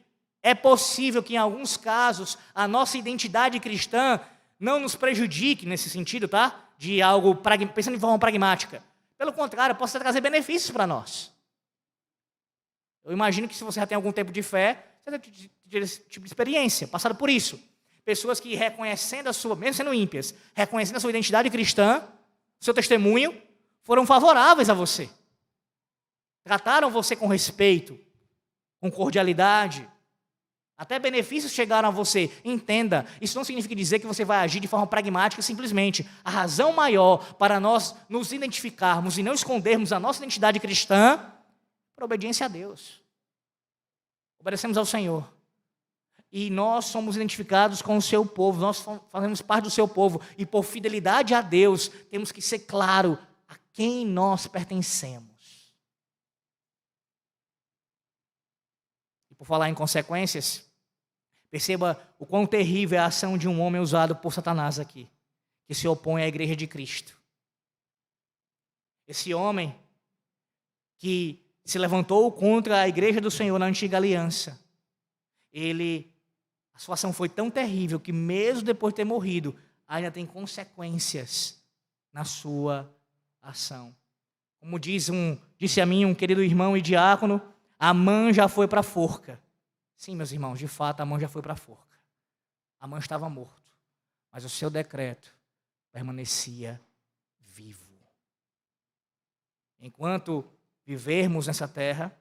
é possível que em alguns casos a nossa identidade cristã não nos prejudique nesse sentido, tá? De algo, pensando de forma pragmática. Pelo contrário, possa trazer benefícios para nós. Eu imagino que se você já tem algum tempo de fé, você já tem esse tipo de experiência, passado por isso. Pessoas que reconhecendo a sua, mesmo sendo ímpias, reconhecendo a sua identidade cristã, seu testemunho, foram favoráveis a você. Trataram você com respeito, com cordialidade. Até benefícios chegaram a você. Entenda, isso não significa dizer que você vai agir de forma pragmática simplesmente. A razão maior para nós nos identificarmos e não escondermos a nossa identidade cristã é a obediência a Deus. Obedecemos ao Senhor. E nós somos identificados com o seu povo, nós fazemos parte do seu povo. E por fidelidade a Deus, temos que ser claro a quem nós pertencemos. E por falar em consequências, perceba o quão terrível é a ação de um homem usado por Satanás aqui, que se opõe à igreja de Cristo. Esse homem que se levantou contra a igreja do Senhor na antiga aliança, a sua ação foi tão terrível que mesmo depois de ter morrido, ainda tem consequências na sua ação. Como disse a mim um querido irmão e diácono, Amã já foi para a forca. Sim, meus irmãos, de fato, Amã já foi para a forca. Amã estava morto, mas o seu decreto permanecia vivo. Enquanto vivermos nessa terra,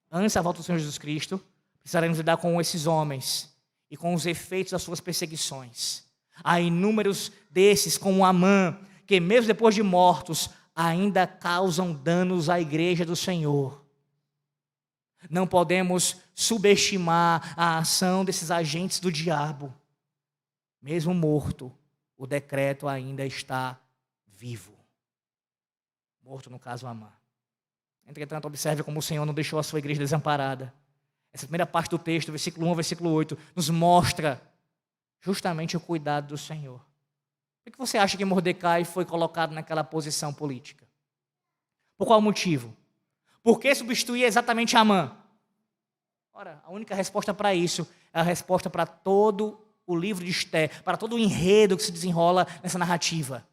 antes da volta do Senhor Jesus Cristo, precisaremos lidar com esses homens e com os efeitos das suas perseguições. Há inúmeros desses, como Amã, que mesmo depois de mortos, ainda causam danos à igreja do Senhor. Não podemos subestimar a ação desses agentes do diabo. Mesmo morto, o decreto ainda está vivo. Morto, no caso, Amã. Entretanto, observe como o Senhor não deixou a sua igreja desamparada. Essa primeira parte do texto, versículo 1 ao versículo 8, nos mostra justamente o cuidado do Senhor. Por que você acha que Mordecai foi colocado naquela posição política? Por qual motivo? Por que substituir exatamente Amã? Ora, a única resposta para isso é a resposta para todo o livro de Esther, para todo o enredo que se desenrola nessa narrativa.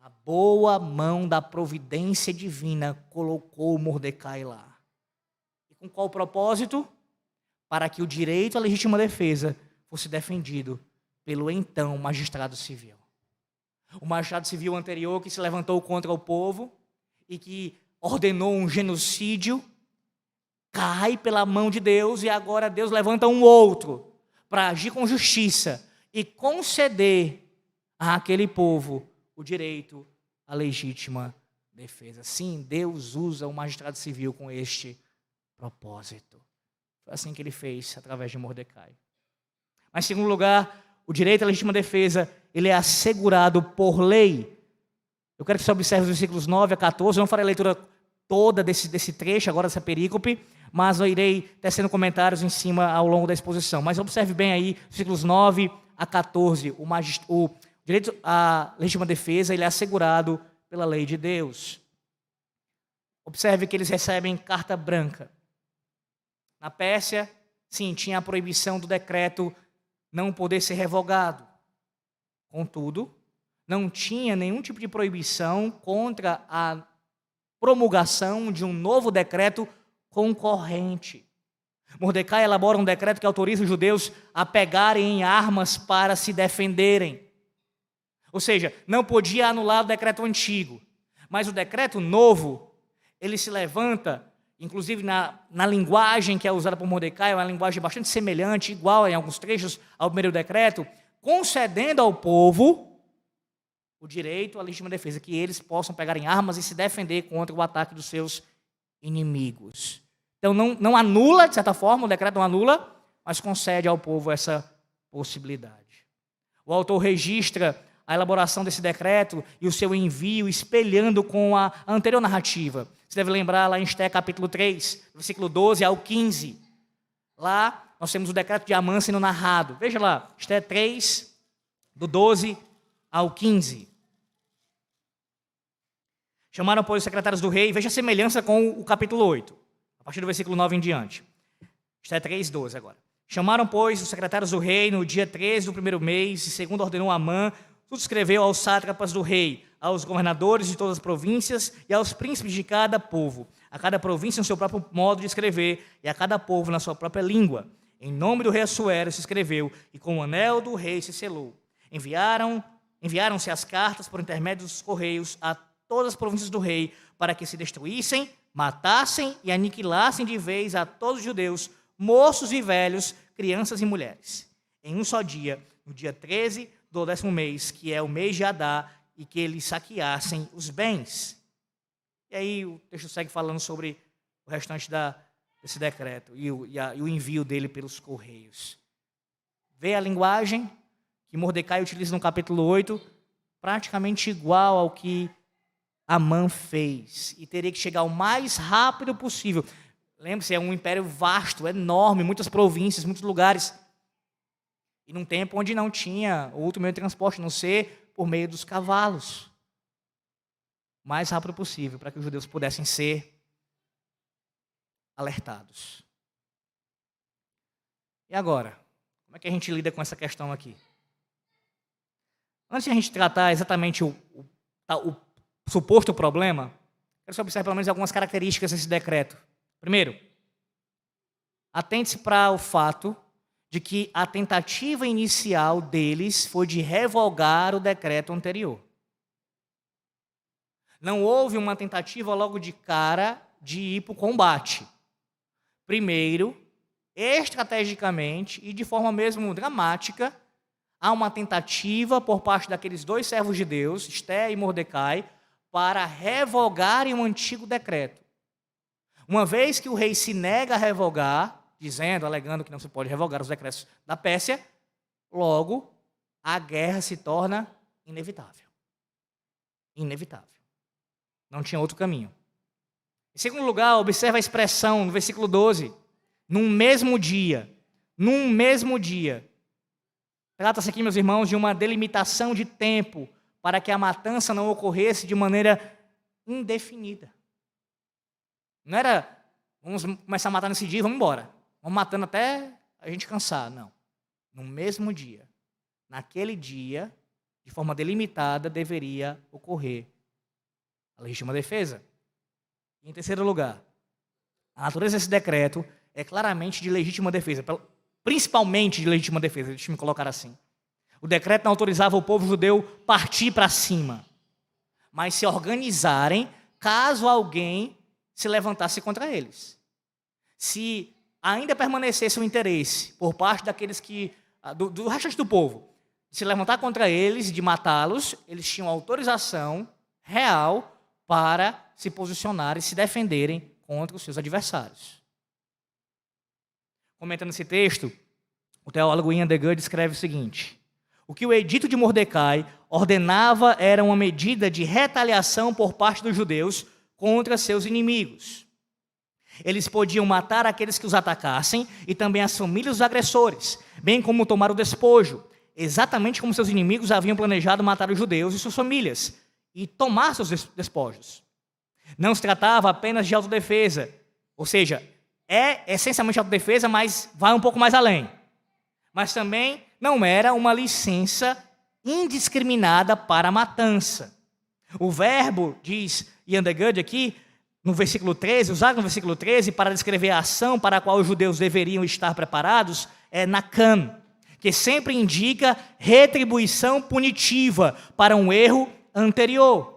A boa mão da providência divina colocou Mordecai lá. E com qual propósito? Para que o direito à legítima defesa fosse defendido pelo então magistrado civil. O magistrado civil anterior que se levantou contra o povo e que ordenou um genocídio, cai pela mão de Deus e agora Deus levanta um outro para agir com justiça e conceder àquele povo o direito à legítima defesa. Sim, Deus usa o magistrado civil com este propósito. Foi assim que ele fez através de Mordecai. Mas, em segundo lugar, o direito à legítima defesa, ele é assegurado por lei. Eu quero que você observe os versículos 9 a 14. Eu não farei a leitura toda desse trecho, agora dessa perícope, mas eu irei tecendo comentários em cima ao longo da exposição. Mas observe bem aí, versículos 9 a 14. O direito à legítima defesa, ele é assegurado pela lei de Deus. Observe que eles recebem carta branca. Na Pérsia, sim, tinha a proibição do decreto não poder ser revogado. Contudo, não tinha nenhum tipo de proibição contra a promulgação de um novo decreto concorrente. Mordecai elabora um decreto que autoriza os judeus a pegarem em armas para se defenderem. Ou seja, não podia anular o decreto antigo. Mas o decreto novo, ele se levanta, inclusive na linguagem que é usada por Mordecai, é uma linguagem bastante semelhante, igual em alguns trechos ao primeiro decreto, concedendo ao povo o direito à legítima defesa, que eles possam pegar em armas e se defender contra o ataque dos seus inimigos. Então não anula, de certa forma, o decreto não anula, mas concede ao povo essa possibilidade. O autor registra a elaboração desse decreto e o seu envio, espelhando com a anterior narrativa. Você deve lembrar lá em Esther capítulo 3, versículo 12 ao 15. Lá nós temos o decreto de Amã sendo narrado. Veja lá, Esther 3, do 12 ao 15. Chamaram, pois, os secretários do rei, veja a semelhança com o capítulo 8, a partir do versículo 9 em diante. Esther 3, 12 agora. Chamaram, pois, os secretários do rei no dia 13 do primeiro mês, e segundo ordenou Amã, tudo escreveu aos sátrapas do rei, aos governadores de todas as províncias e aos príncipes de cada povo, a cada província no seu próprio modo de escrever, e a cada povo na sua própria língua. Em nome do rei Assuero se escreveu, e com o anel do rei se selou. Enviaram-se as cartas por intermédio dos correios a todas as províncias do rei, para que se destruíssem, matassem e aniquilassem de vez a todos os judeus, moços e velhos, crianças e mulheres. Em um só dia, no dia 13 do 10º mês, que é o mês de Adar, e que eles saqueassem os bens. E aí o texto segue falando sobre o restante desse decreto e o envio dele pelos correios. Vê a linguagem que Mordecai utiliza no capítulo 8, praticamente igual ao que Amã fez. E teria que chegar o mais rápido possível. Lembre-se, é um império vasto, enorme, muitas províncias, muitos lugares. E num tempo onde não tinha outro meio de transporte, a não ser por meio dos cavalos. O mais rápido possível, para que os judeus pudessem ser alertados. E agora? Como é que a gente lida com essa questão aqui? Antes de a gente tratar exatamente o suposto problema, quero só observar pelo menos algumas características desse decreto. Primeiro, atente-se para o fato de que a tentativa inicial deles foi de revogar o decreto anterior. Não houve uma tentativa logo de cara de ir para o combate. Primeiro, estrategicamente e de forma mesmo dramática, há uma tentativa por parte daqueles dois servos de Deus, Esté e Mordecai, para revogarem o antigo decreto. Uma vez que o rei se nega a revogar, alegando que não se pode revogar os decretos da Pérsia, logo a guerra se torna inevitável. Inevitável. Não tinha outro caminho. Em segundo lugar, observa a expressão no versículo 12. Num mesmo dia. Num mesmo dia. Trata-se aqui, meus irmãos, de uma delimitação de tempo para que a matança não ocorresse de maneira indefinida. Não era, vamos começar a matar nesse dia e vamos embora. Vamos matando até a gente cansar. Não. No mesmo dia. Naquele dia, de forma delimitada, deveria ocorrer a legítima defesa. Em terceiro lugar, a natureza desse decreto é claramente de legítima defesa, principalmente de legítima defesa, deixa eu me colocar assim. O decreto não autorizava o povo judeu partir para cima, mas se organizarem caso alguém se levantasse contra eles. Se ainda permanecesse o interesse por parte daqueles do restante do povo, de se levantar contra eles, de matá-los, eles tinham autorização real para se posicionarem e se defenderem contra os seus adversários. Comentando esse texto, o teólogo Ian The Good escreve o seguinte: o que o edito de Mordecai ordenava era uma medida de retaliação por parte dos judeus contra seus inimigos. Eles podiam matar aqueles que os atacassem e também as famílias dos agressores, bem como tomar o despojo, exatamente como seus inimigos haviam planejado matar os judeus e suas famílias, e tomar seus despojos. Não se tratava apenas de autodefesa, ou seja, é essencialmente autodefesa, mas vai um pouco mais além. Mas também não era uma licença indiscriminada para a matança. O verbo, diz Ian The Good aqui, no versículo 13, usado no versículo 13, para descrever a ação para a qual os judeus deveriam estar preparados, é nakam, que sempre indica retribuição punitiva para um erro anterior.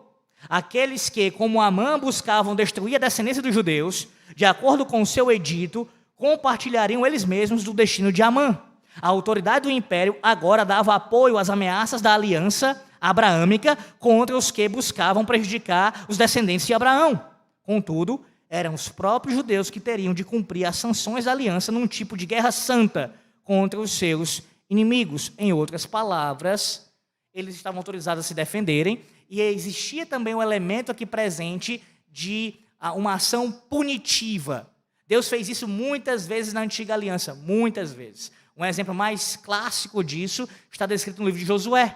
Aqueles que, como Amã, buscavam destruir a descendência dos judeus, de acordo com o seu edito, compartilhariam eles mesmos do destino de Amã. A autoridade do império agora dava apoio às ameaças da aliança abraâmica contra os que buscavam prejudicar os descendentes de Abraão. Contudo, eram os próprios judeus que teriam de cumprir as sanções da aliança num tipo de guerra santa contra os seus inimigos. Em outras palavras, eles estavam autorizados a se defenderem, e existia também um elemento aqui presente de uma ação punitiva. Deus fez isso muitas vezes na antiga aliança, muitas vezes. Um exemplo mais clássico disso está descrito no livro de Josué.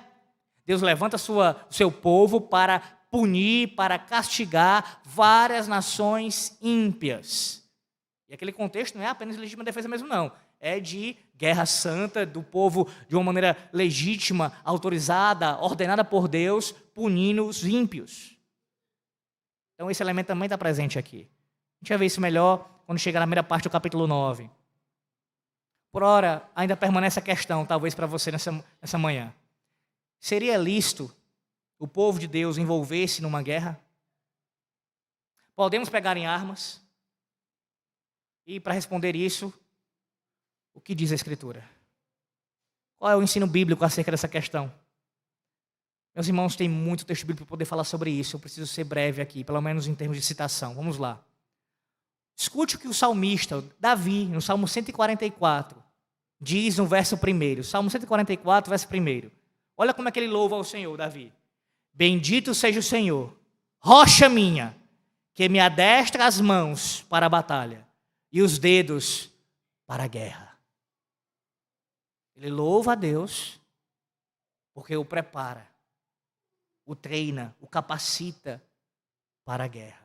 Deus levanta o seu povo para punir, para castigar várias nações ímpias. E aquele contexto não é apenas de legítima defesa mesmo, não. É de guerra santa, do povo de uma maneira legítima, autorizada, ordenada por Deus, punindo os ímpios. Então esse elemento também está presente aqui. gente vai ver isso melhor quando chegar na primeira parte do capítulo 9. Por ora, ainda permanece a questão, talvez para você nessa manhã. Seria lícito o povo de Deus envolver-se numa guerra? Podemos pegar em armas? E para responder isso, o que diz a Escritura? Qual é o ensino bíblico acerca dessa questão? Meus irmãos, tem muito texto bíblico para poder falar sobre isso. Eu preciso ser breve aqui, pelo menos em termos de citação. Vamos lá. Escute o que o salmista, Davi, no Salmo 144, diz no verso 1. Salmo 144, verso 1. Olha como é que ele louva ao Senhor, Davi. Bendito seja o Senhor, rocha minha, que me adestra as mãos para a batalha e os dedos para a guerra. Ele louva a Deus porque o prepara, o treina, o capacita para a guerra.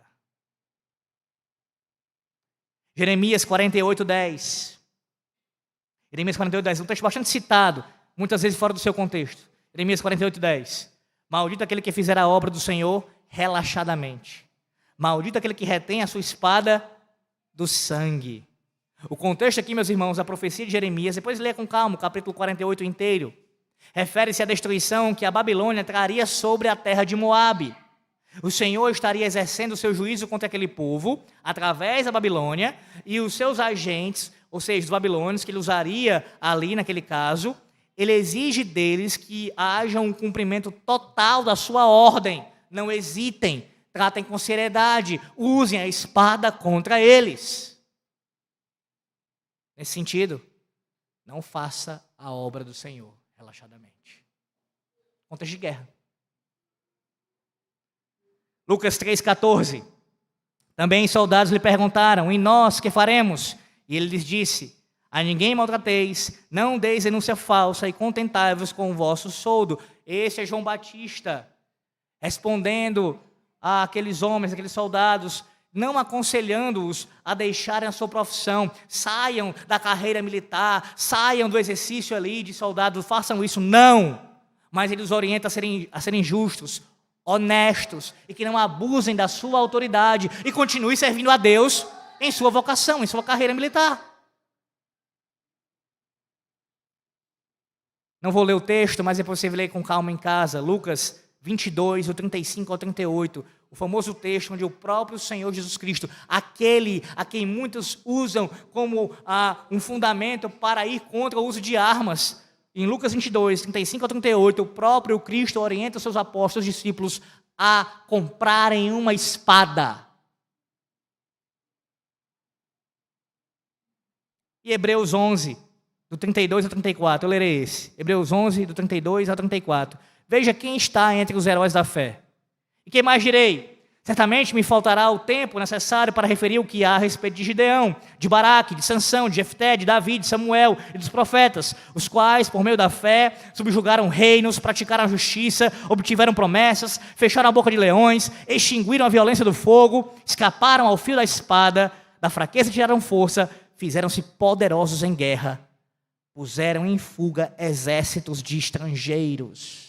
Jeremias 48:10. Jeremias 48:10, um texto bastante citado, muitas vezes fora do seu contexto. Jeremias 48:10. Maldito aquele que fizer a obra do Senhor relaxadamente. Maldito aquele que retém a sua espada do sangue. O contexto aqui, meus irmãos, a profecia de Jeremias, depois leia com calma o capítulo 48 inteiro, refere-se à destruição que a Babilônia traria sobre a terra de Moabe. O Senhor estaria exercendo o seu juízo contra aquele povo, através da Babilônia, e os seus agentes, ou seja, os babilônios, que ele usaria ali naquele caso, ele exige deles que haja um cumprimento total da sua ordem. Não hesitem, tratem com seriedade, usem a espada contra eles. Nesse sentido, não faça a obra do Senhor relaxadamente. Contexto de guerra. Lucas 3,14. Também soldados lhe perguntaram, e nós que faremos? E ele lhes disse, a ninguém maltrateis, não deis denúncia falsa e contentai-vos com o vosso soldo. Este é João Batista, respondendo àqueles homens, aqueles soldados, não aconselhando-os a deixarem a sua profissão, saiam da carreira militar, saiam do exercício ali de soldado, façam isso, não. Mas ele os orienta a serem justos, honestos e que não abusem da sua autoridade e continuem servindo a Deus em sua vocação, em sua carreira militar. Não vou ler o texto, mas depois você lê com calma em casa. Lucas 22, do 35 ao 38, o famoso texto onde o próprio Senhor Jesus Cristo, aquele a quem muitos usam como um fundamento para ir contra o uso de armas, em Lucas 22, 35 a 38, o próprio Cristo orienta os seus apóstolos, discípulos, a comprarem uma espada. E Hebreus 11, do 32 a 34, eu lerei esse. Hebreus 11, do 32 a 34. Veja quem está entre os heróis da fé. E que mais direi? Certamente me faltará o tempo necessário para referir o que há a respeito de Gideão, de Baraque, de Sansão, de Jefté, de Davi, de Samuel e dos profetas, os quais, por meio da fé, subjugaram reinos, praticaram a justiça, obtiveram promessas, fecharam a boca de leões, extinguiram a violência do fogo, escaparam ao fio da espada, da fraqueza tiraram força, fizeram-se poderosos em guerra, puseram em fuga exércitos de estrangeiros.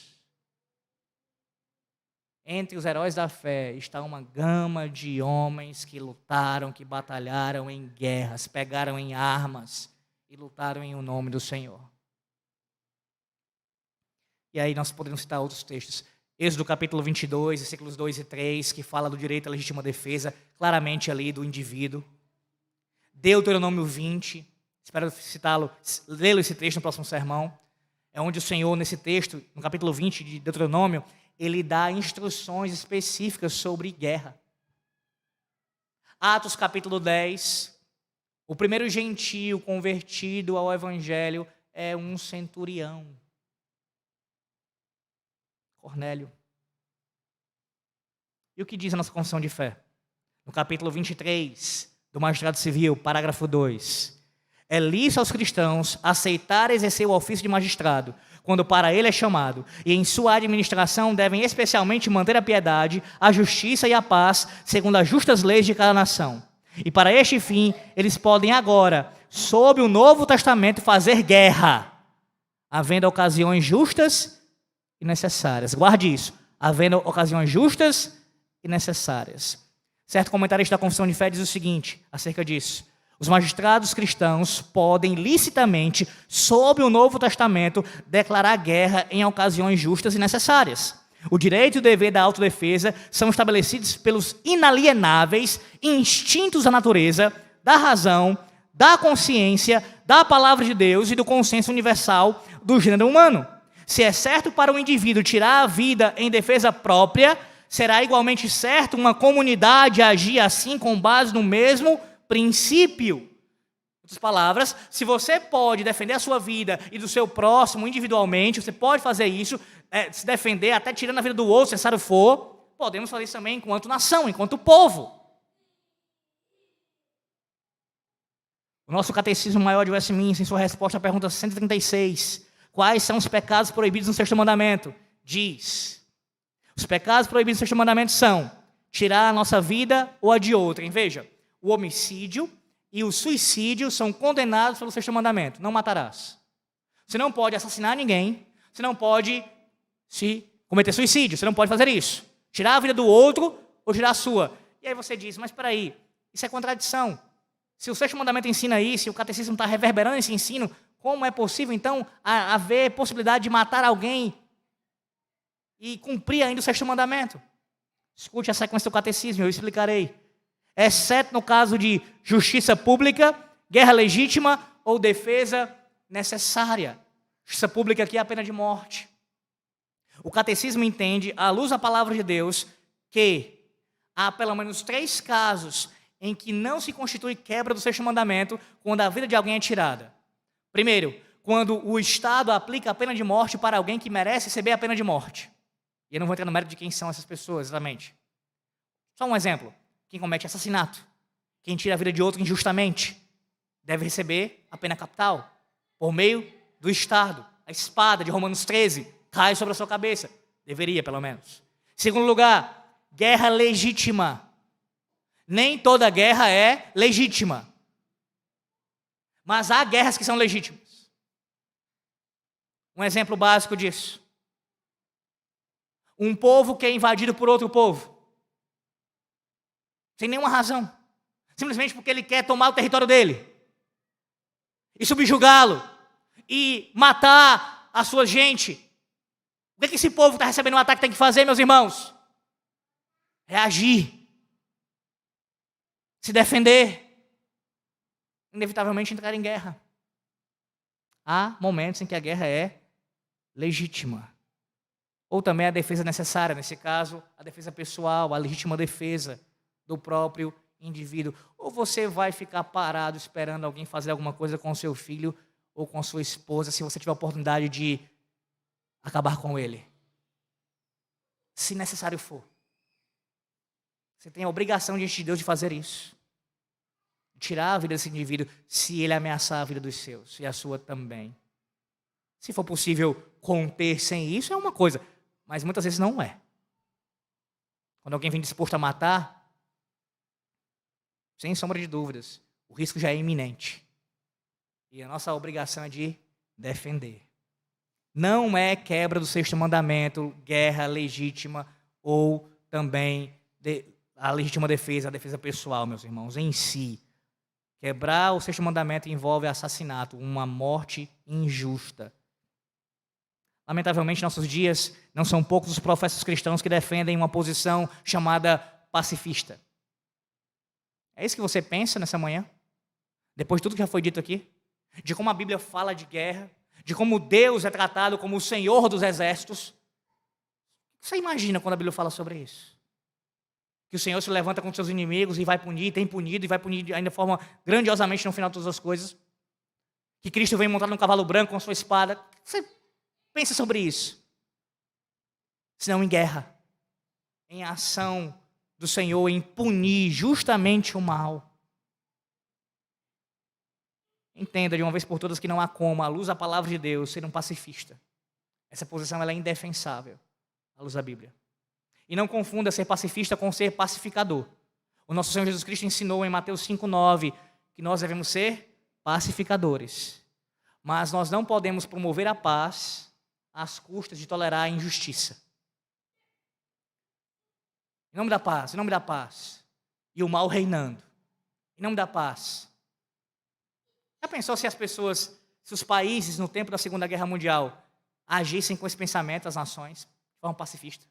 Entre os heróis da fé está uma gama de homens que lutaram, que batalharam em guerras, pegaram em armas e lutaram em o nome do Senhor. E aí nós podemos citar outros textos. Êxodo capítulo 22, versículos 2 e 3, que fala do direito à legítima defesa, claramente ali do indivíduo. Deuteronômio 20, espero citá-lo, lê-lo esse texto no próximo sermão. É onde o Senhor, nesse texto, no capítulo 20 de Deuteronômio, ele dá instruções específicas sobre guerra. Atos capítulo 10, o primeiro gentio convertido ao evangelho é um centurião, Cornélio. E o que diz a nossa confissão de fé? No capítulo 23 do Magistrado Civil, parágrafo 2. É lícito aos cristãos aceitar exercer o ofício de magistrado, quando para ele é chamado, e em sua administração devem especialmente manter a piedade, a justiça e a paz, segundo as justas leis de cada nação. E para este fim, eles podem agora, sob o Novo Testamento, fazer guerra, havendo ocasiões justas e necessárias. Guarde isso, havendo ocasiões justas e necessárias. Certo comentarista da Confissão de Fé diz o seguinte acerca disso: os magistrados cristãos podem licitamente, sob o Novo Testamento, declarar guerra em ocasiões justas e necessárias. O direito e o dever da autodefesa são estabelecidos pelos inalienáveis instintos da natureza, da razão, da consciência, da palavra de Deus e do consenso universal do gênero humano. Se é certo para um indivíduo tirar a vida em defesa própria, será igualmente certo uma comunidade agir assim com base no mesmo princípio. Em outras palavras, se você pode defender a sua vida e do seu próximo individualmente, você pode fazer isso, se defender até tirando a vida do outro, se necessário for, podemos fazer isso também enquanto nação, enquanto povo. O nosso Catecismo Maior de Westminster, em sua resposta à pergunta 136, quais são os pecados proibidos no sexto mandamento? Diz: os pecados proibidos no sexto mandamento são tirar a nossa vida ou a de outrem. Veja, o homicídio e o suicídio são condenados pelo sexto mandamento: não matarás. Você não pode assassinar ninguém, você não pode cometer suicídio, você não pode fazer isso. Tirar a vida do outro ou tirar a sua. E aí você diz: mas espera aí, isso é contradição. Se o sexto mandamento ensina isso, e o catecismo está reverberando esse ensino, como é possível então haver possibilidade de matar alguém e cumprir ainda o sexto mandamento? Escute a sequência do catecismo, eu explicarei. Exceto no caso de justiça pública, guerra legítima ou defesa necessária. Justiça pública aqui é a pena de morte. O catecismo entende, à luz da palavra de Deus, que há pelo menos 3 casos em que não se constitui quebra do sexto mandamento quando a vida de alguém é tirada. Primeiro, quando o Estado aplica a pena de morte para alguém que merece receber a pena de morte. E eu não vou entrar no mérito de quem são essas pessoas, exatamente. Só um exemplo: quem comete assassinato, quem tira a vida de outro injustamente, deve receber a pena capital, por meio do Estado. A espada de Romanos 13 cai sobre a sua cabeça. Deveria, pelo menos. Segundo lugar, guerra legítima. Nem toda guerra é legítima. Mas há guerras que são legítimas. Um exemplo básico disso: um povo que é invadido por outro povo, sem nenhuma razão, simplesmente porque ele quer tomar o território dele e subjugá-lo e matar a sua gente. O que esse povo está recebendo um ataque tem que fazer, meus irmãos? Reagir, se defender, inevitavelmente entrar em guerra. Há momentos em que a guerra é legítima. Ou também a defesa necessária, nesse caso, a defesa pessoal, a legítima defesa do próprio indivíduo. Ou você vai ficar parado esperando alguém fazer alguma coisa com o seu filho ou com a sua esposa, se você tiver a oportunidade de acabar com ele. Se necessário for. Você tem a obrigação diante de Deus de fazer isso. Tirar a vida desse indivíduo, se ele ameaçar a vida dos seus, e a sua também. Se for possível conter sem isso, é uma coisa, mas muitas vezes não é. Quando alguém vem disposto a matar, sem sombra de dúvidas, o risco já é iminente. E a nossa obrigação é de defender. Não é quebra do sexto mandamento, guerra legítima ou também a legítima defesa, a defesa pessoal, meus irmãos, em si. Quebrar o sexto mandamento envolve assassinato, uma morte injusta. Lamentavelmente, em nossos dias, não são poucos os professos cristãos que defendem uma posição chamada pacifista. É isso que você pensa nessa manhã? Depois de tudo que já foi dito aqui? De como a Bíblia fala de guerra, de como Deus é tratado como o Senhor dos exércitos. Você imagina quando a Bíblia fala sobre isso? Que o Senhor se levanta contra seus inimigos e vai punir, tem punido e vai punir ainda de forma grandiosamente no final de todas as coisas. Que Cristo vem montado num cavalo branco com sua espada. Você pensa sobre isso? Senão em guerra, em ação do Senhor, em punir justamente o mal. Entenda de uma vez por todas que não há como, à luz da palavra de Deus, ser um pacifista. Essa posição ela é indefensável, à luz da Bíblia. E não confunda ser pacifista com ser pacificador. O nosso Senhor Jesus Cristo ensinou em Mateus 5,9 que nós devemos ser pacificadores. Mas nós não podemos promover a paz às custas de tolerar a injustiça. Em nome da paz, em nome da paz. e o mal reinando, em nome da paz. Já pensou se se os países no tempo da Segunda Guerra Mundial agissem com esse pensamento, as nações, de forma pacifista?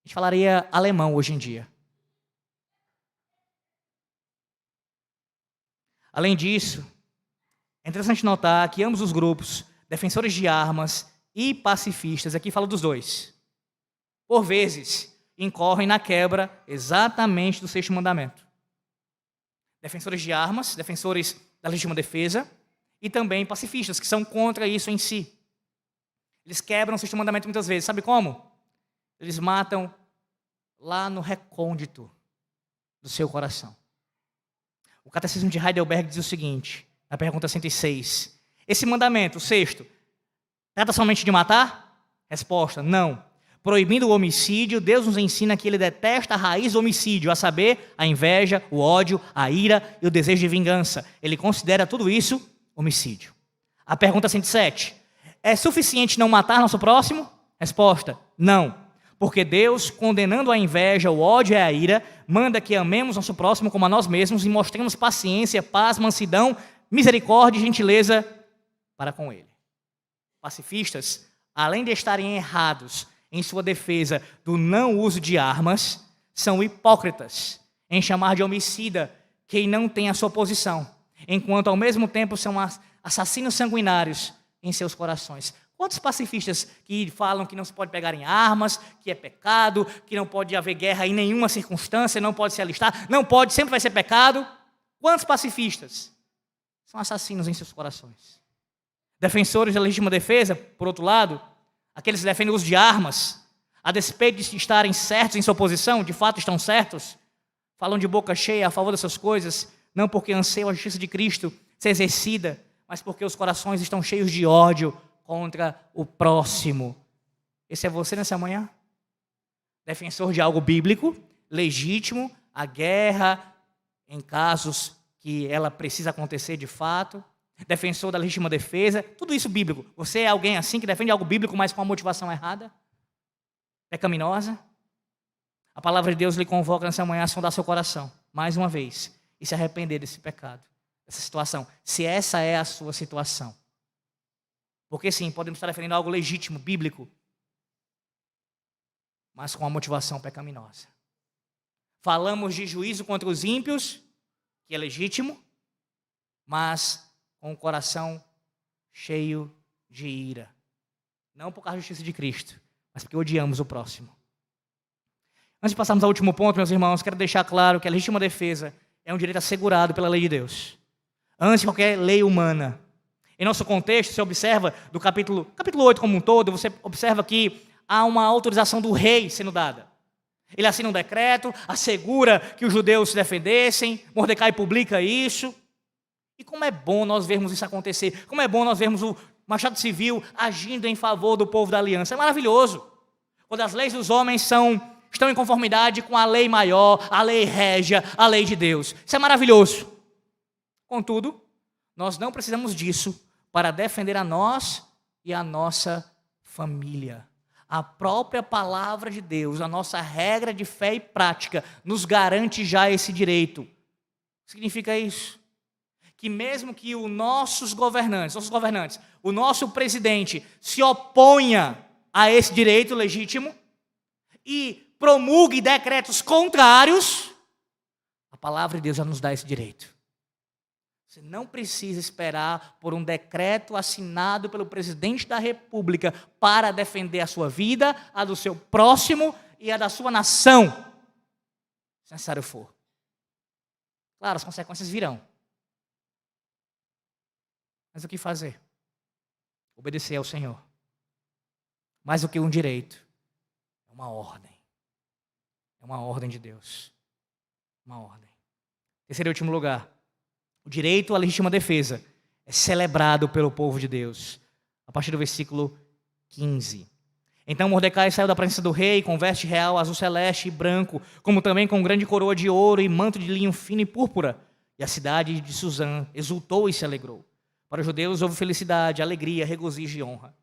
A gente falaria alemão hoje em dia. Além disso, é interessante notar que ambos os grupos, defensores de armas e pacifistas, aqui falo dos dois, por vezes incorrem na quebra exatamente do sexto mandamento. Defensores de armas, defensores da legítima defesa e também pacifistas, que são contra isso em si. Eles quebram o sexto mandamento muitas vezes. Sabe como? Eles matam lá no recôndito do seu coração. O Catecismo de Heidelberg diz o seguinte, na pergunta 106. Esse mandamento, o sexto, trata somente de matar? Resposta, não. Proibindo o homicídio, Deus nos ensina que Ele detesta a raiz do homicídio, a saber, a inveja, o ódio, a ira e o desejo de vingança. Ele considera tudo isso homicídio. A pergunta 107. É suficiente não matar nosso próximo? Resposta, não. Porque Deus, condenando a inveja, o ódio e a ira, manda que amemos nosso próximo como a nós mesmos e mostremos paciência, paz, mansidão, misericórdia e gentileza para com ele. Pacifistas, além de estarem errados em sua defesa do não uso de armas, são hipócritas em chamar de homicida quem não tem a sua posição, enquanto ao mesmo tempo são assassinos sanguinários em seus corações. Quantos pacifistas que falam que não se pode pegar em armas, que é pecado, que não pode haver guerra em nenhuma circunstância, não pode se alistar, não pode, sempre vai ser pecado? Quantos pacifistas são assassinos em seus corações? Defensores da legítima defesa, por outro lado, aqueles que defendem o uso de armas, a despeito de estarem certos em sua posição, de fato estão certos, falam de boca cheia a favor dessas coisas, não porque anseiam a justiça de Cristo ser exercida, mas porque os corações estão cheios de ódio contra o próximo. Esse é você nessa manhã? Defensor de algo bíblico, legítimo, a guerra, em casos que ela precisa acontecer de fato, defensor da legítima defesa, tudo isso bíblico. Você é alguém assim que defende algo bíblico, mas com a motivação errada? Pecaminosa? A palavra de Deus lhe convoca nessa manhã a sondar seu coração, mais uma vez, e se arrepender desse pecado, dessa situação, se essa é a sua situação. Porque sim, podemos estar defendendo algo legítimo, bíblico, mas com a motivação pecaminosa. Falamos de juízo contra os ímpios, que é legítimo, mas com o coração cheio de ira. Não por causa da justiça de Cristo, mas porque odiamos o próximo. Antes de passarmos ao último ponto, meus irmãos, quero deixar claro que a legítima defesa é um direito assegurado pela lei de Deus, antes de qualquer lei humana. Em nosso contexto, você observa do capítulo 8 como um todo, você observa que há uma autorização do rei sendo dada. Ele assina um decreto, assegura que os judeus se defendessem, Mordecai publica isso. E como é bom nós vermos isso acontecer, como é bom nós vermos o Machado Civil agindo em favor do povo da aliança. É maravilhoso. Quando as leis dos homens estão em conformidade com a lei maior, a lei régia, a lei de Deus. Isso é maravilhoso. Contudo, nós não precisamos disso para defender a nós e a nossa família. A própria palavra de Deus, a nossa regra de fé e prática, nos garante já esse direito. O que significa isso? Que mesmo que os nossos governantes, o nosso presidente se oponha a esse direito legítimo e promulgue decretos contrários, a palavra de Deus já nos dá esse direito. Você não precisa esperar por um decreto assinado pelo presidente da República para defender a sua vida, a do seu próximo e a da sua nação, se necessário for. Claro, as consequências virão. Mas o que fazer? Obedecer ao Senhor. Mais do que um direito, é uma ordem. É uma ordem de Deus. Uma ordem. Terceiro e último lugar. O direito à legítima defesa é celebrado pelo povo de Deus. A partir do versículo 15. Então Mordecai saiu da presença do rei com veste real azul celeste e branco, como também com grande coroa de ouro e manto de linho fino e púrpura. E a cidade de Suzã exultou e se alegrou. Para os judeus houve felicidade, alegria, regozijo e honra.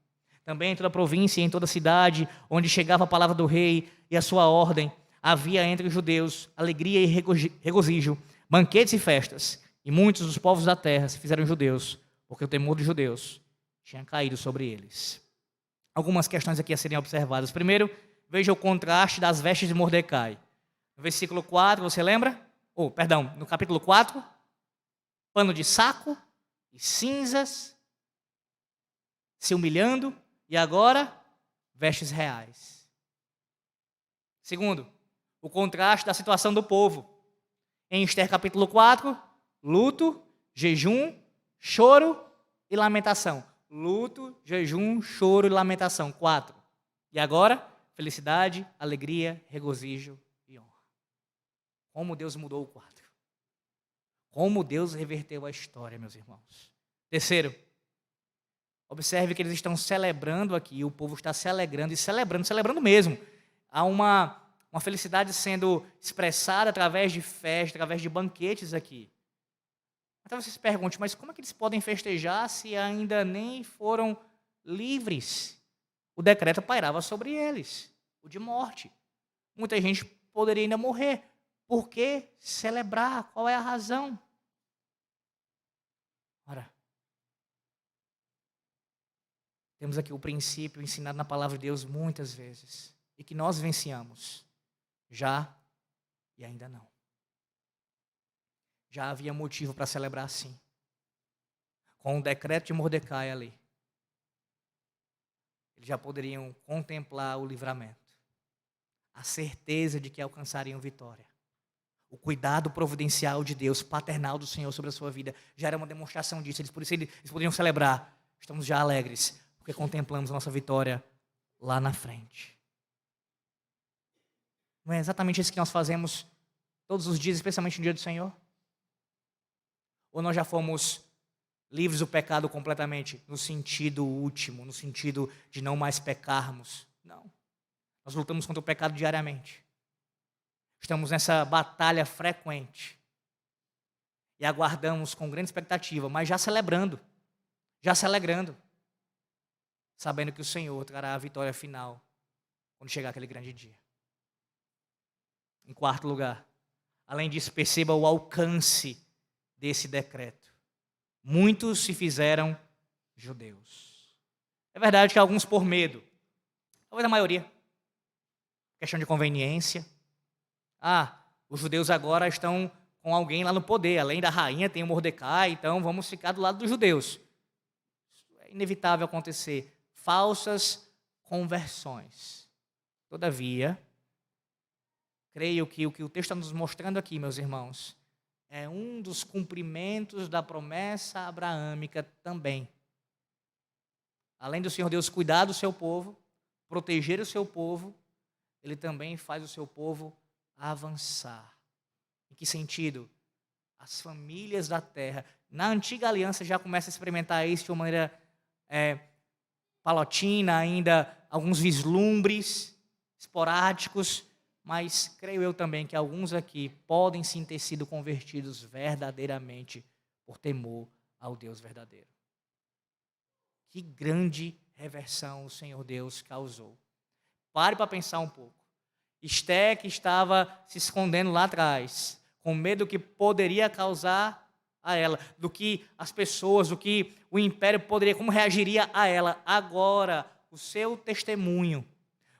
Também em toda a província e em toda a cidade, onde chegava a palavra do rei e a sua ordem, havia entre os judeus alegria e regozijo, banquetes e festas, e muitos dos povos da terra se fizeram judeus, porque o temor dos judeus tinha caído sobre eles. Algumas questões aqui a serem observadas. Primeiro, veja o contraste das vestes de Mordecai. No versículo 4, você lembra? No capítulo 4, pano de saco e cinzas, se humilhando, e agora, vestes reais. Segundo, o contraste da situação do povo. Em Esther capítulo 4, luto, jejum, choro e lamentação. Luto, jejum, choro e lamentação. 4. E agora, felicidade, alegria, regozijo e honra. Como Deus mudou o quadro. Como Deus reverteu a história, meus irmãos. Terceiro, observe que eles estão celebrando aqui, o povo está se alegrando e celebrando mesmo. Há uma felicidade sendo expressada através de festas, através de banquetes aqui. Então você se pergunte, mas como é que eles podem festejar se ainda nem foram livres? O decreto pairava sobre eles, o de morte. Muita gente poderia ainda morrer. Por que celebrar? Qual é a razão? Ora, temos aqui o princípio ensinado na palavra de Deus muitas vezes e que nós vivenciamos, já e ainda não. Já havia motivo para celebrar assim. Com o decreto de Mordecai ali, eles já poderiam contemplar o livramento, a certeza de que alcançariam vitória. O cuidado providencial de Deus, paternal do Senhor sobre a sua vida, já era uma demonstração disso. Por isso eles poderiam celebrar. Estamos já alegres, porque contemplamos a nossa vitória lá na frente. Não é exatamente isso que nós fazemos todos os dias, especialmente no dia do Senhor? Ou nós já fomos livres do pecado completamente, no sentido último, no sentido de não mais pecarmos? Não. Nós lutamos contra o pecado diariamente. Estamos nessa batalha frequente. E aguardamos com grande expectativa, mas já celebrando, já se alegrando, sabendo que o Senhor trará a vitória final quando chegar aquele grande dia. Em quarto lugar, além disso, perceba o alcance desse decreto. Muitos se fizeram judeus. É verdade que alguns por medo, talvez a maioria, questão de conveniência. Os judeus agora estão com alguém lá no poder, além da rainha tem o Mordecai, então vamos ficar do lado dos judeus. Isso é inevitável acontecer. Falsas conversões. Todavia, creio que o que o texto está nos mostrando aqui, meus irmãos, é um dos cumprimentos da promessa abraâmica também. Além do Senhor Deus cuidar do seu povo, proteger o seu povo, Ele também faz o seu povo avançar. Em que sentido? As famílias da terra, na antiga aliança já começa a experimentar isso de uma maneira palotina, ainda alguns vislumbres esporádicos, mas creio eu também que alguns aqui podem sim ter sido convertidos verdadeiramente por temor ao Deus verdadeiro. Que grande reversão o Senhor Deus causou. Pare para pensar um pouco. Esther, que estava se escondendo lá atrás, com medo que poderia causar a ela, do que as pessoas, do que o império poderia, como reagiria a ela. Agora, o seu testemunho,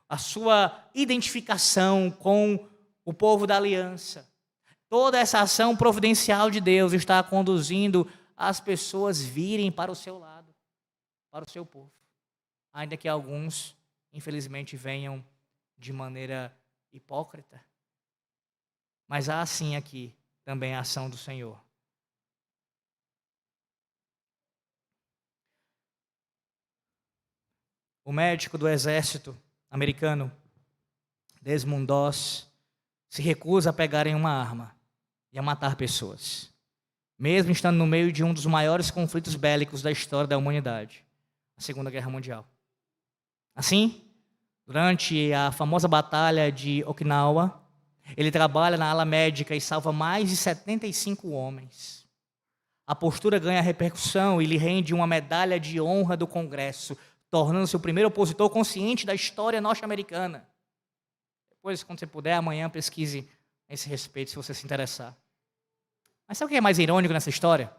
a sua identificação com o povo da aliança, toda essa ação providencial de Deus está conduzindo as pessoas virem para o seu lado, para o seu povo. Ainda que alguns, infelizmente, venham de maneira hipócrita. Mas há sim aqui também a ação do Senhor. O médico do exército americano, Desmond Doss, se recusa a pegar em uma arma e a matar pessoas, mesmo estando no meio de um dos maiores conflitos bélicos da história da humanidade, a Segunda Guerra Mundial. Assim, durante a famosa Batalha de Okinawa, ele trabalha na ala médica e salva mais de 75 homens. A postura ganha repercussão e lhe rende uma medalha de honra do Congresso, tornando-se o primeiro opositor consciente da história norte-americana. Depois, quando você puder, amanhã pesquise a esse respeito, se você se interessar. Mas sabe o que é mais irônico nessa história?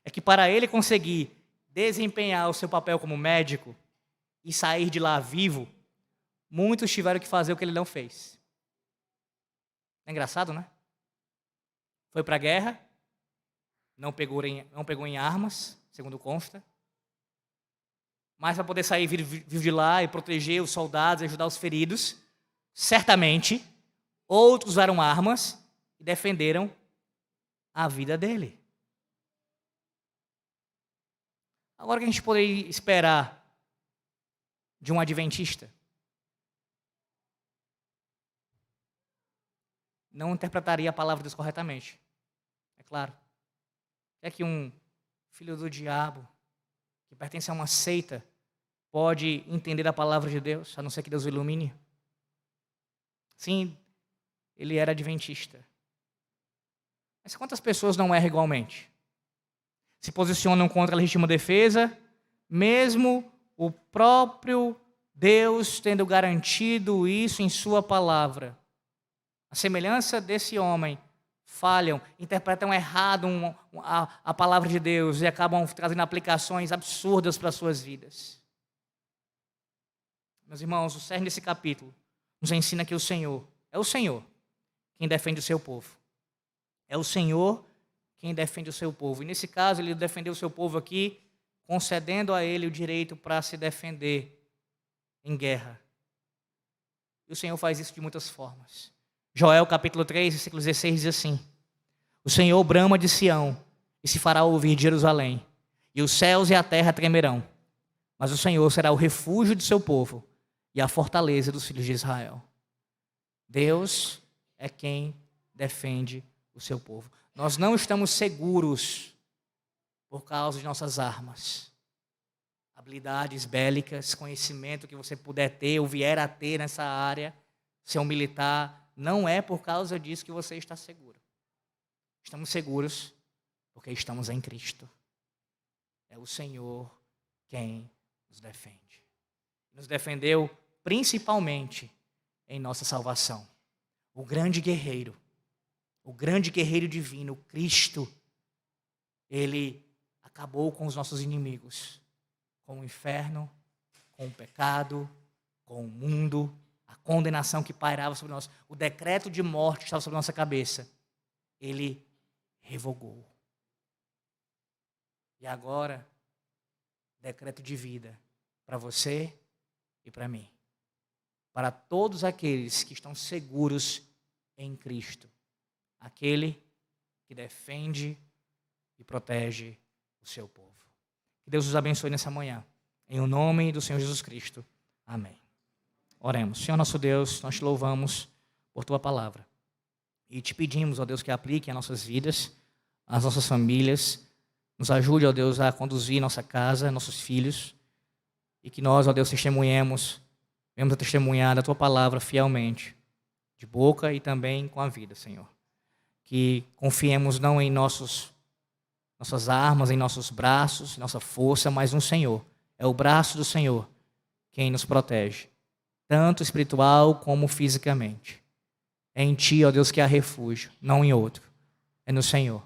É que para ele conseguir desempenhar o seu papel como médico e sair de lá vivo, muitos tiveram que fazer o que ele não fez. É engraçado, né? Foi para a guerra, não pegou em armas, segundo consta, mas para poder sair vivo de lá e proteger os soldados e ajudar os feridos, certamente outros usaram armas e defenderam a vida dele. Agora, o que a gente poderia esperar de um adventista? Não interpretaria a palavra de Deus corretamente. É claro. É que um filho do diabo, que pertence a uma seita, pode entender a palavra de Deus, a não ser que Deus o ilumine? Sim, ele era adventista. Mas quantas pessoas não erram igualmente? Se posicionam contra a legítima defesa, mesmo o próprio Deus tendo garantido isso em sua palavra. A semelhança desse homem, falham, interpretam errado a palavra de Deus e acabam trazendo aplicações absurdas para as suas vidas. Meus irmãos, o cerne desse capítulo nos ensina que é o Senhor quem defende o seu povo. É o Senhor quem defende o seu povo. E nesse caso, ele defendeu o seu povo aqui, concedendo a ele o direito para se defender em guerra. E o Senhor faz isso de muitas formas. Joel capítulo 3, versículo 16 diz assim: o Senhor brama de Sião e se fará ouvir de Jerusalém, e os céus e a terra tremerão, mas o Senhor será o refúgio do seu povo e a fortaleza dos filhos de Israel. Deus é quem defende o seu povo. Nós não estamos seguros por causa de nossas armas, habilidades bélicas, conhecimento que você puder ter ou vier a ter nessa área, ser um militar. Não é por causa disso que você está seguro. Estamos seguros porque estamos em Cristo. É o Senhor quem nos defende. Nos defendeu principalmente em nossa salvação. O grande guerreiro divino, Cristo, ele acabou com os nossos inimigos, com o inferno, com o pecado, com o mundo, a condenação que pairava sobre nós, o decreto de morte que estava sobre nossa cabeça, ele revogou. E agora, decreto de vida para você e para mim. Para todos aqueles que estão seguros em Cristo. Aquele que defende e protege o seu povo. Que Deus os abençoe nessa manhã. Em o nome do Senhor Jesus Cristo. Amém. Oremos. Senhor nosso Deus, nós te louvamos por tua palavra. E te pedimos, ó Deus, que aplique as nossas vidas, as nossas famílias. Nos ajude, ó Deus, a conduzir nossa casa, nossos filhos. E que nós, ó Deus, testemunhemos, venhamos a testemunhar da tua palavra fielmente. De boca e também com a vida, Senhor. Que confiemos não em nossas armas, em nossos braços, nossa força, mas no Senhor. É o braço do Senhor quem nos protege, tanto espiritual como fisicamente. É em Ti, ó Deus, que há refúgio, não em outro. É no Senhor.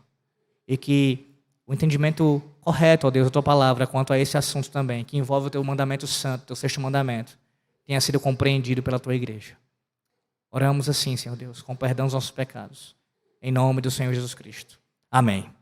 E que o entendimento correto, ó Deus, da Tua palavra quanto a esse assunto também, que envolve o Teu mandamento santo, Teu sexto mandamento, tenha sido compreendido pela Tua igreja. Oramos assim, Senhor Deus, com perdão dos nossos pecados. Em nome do Senhor Jesus Cristo. Amém.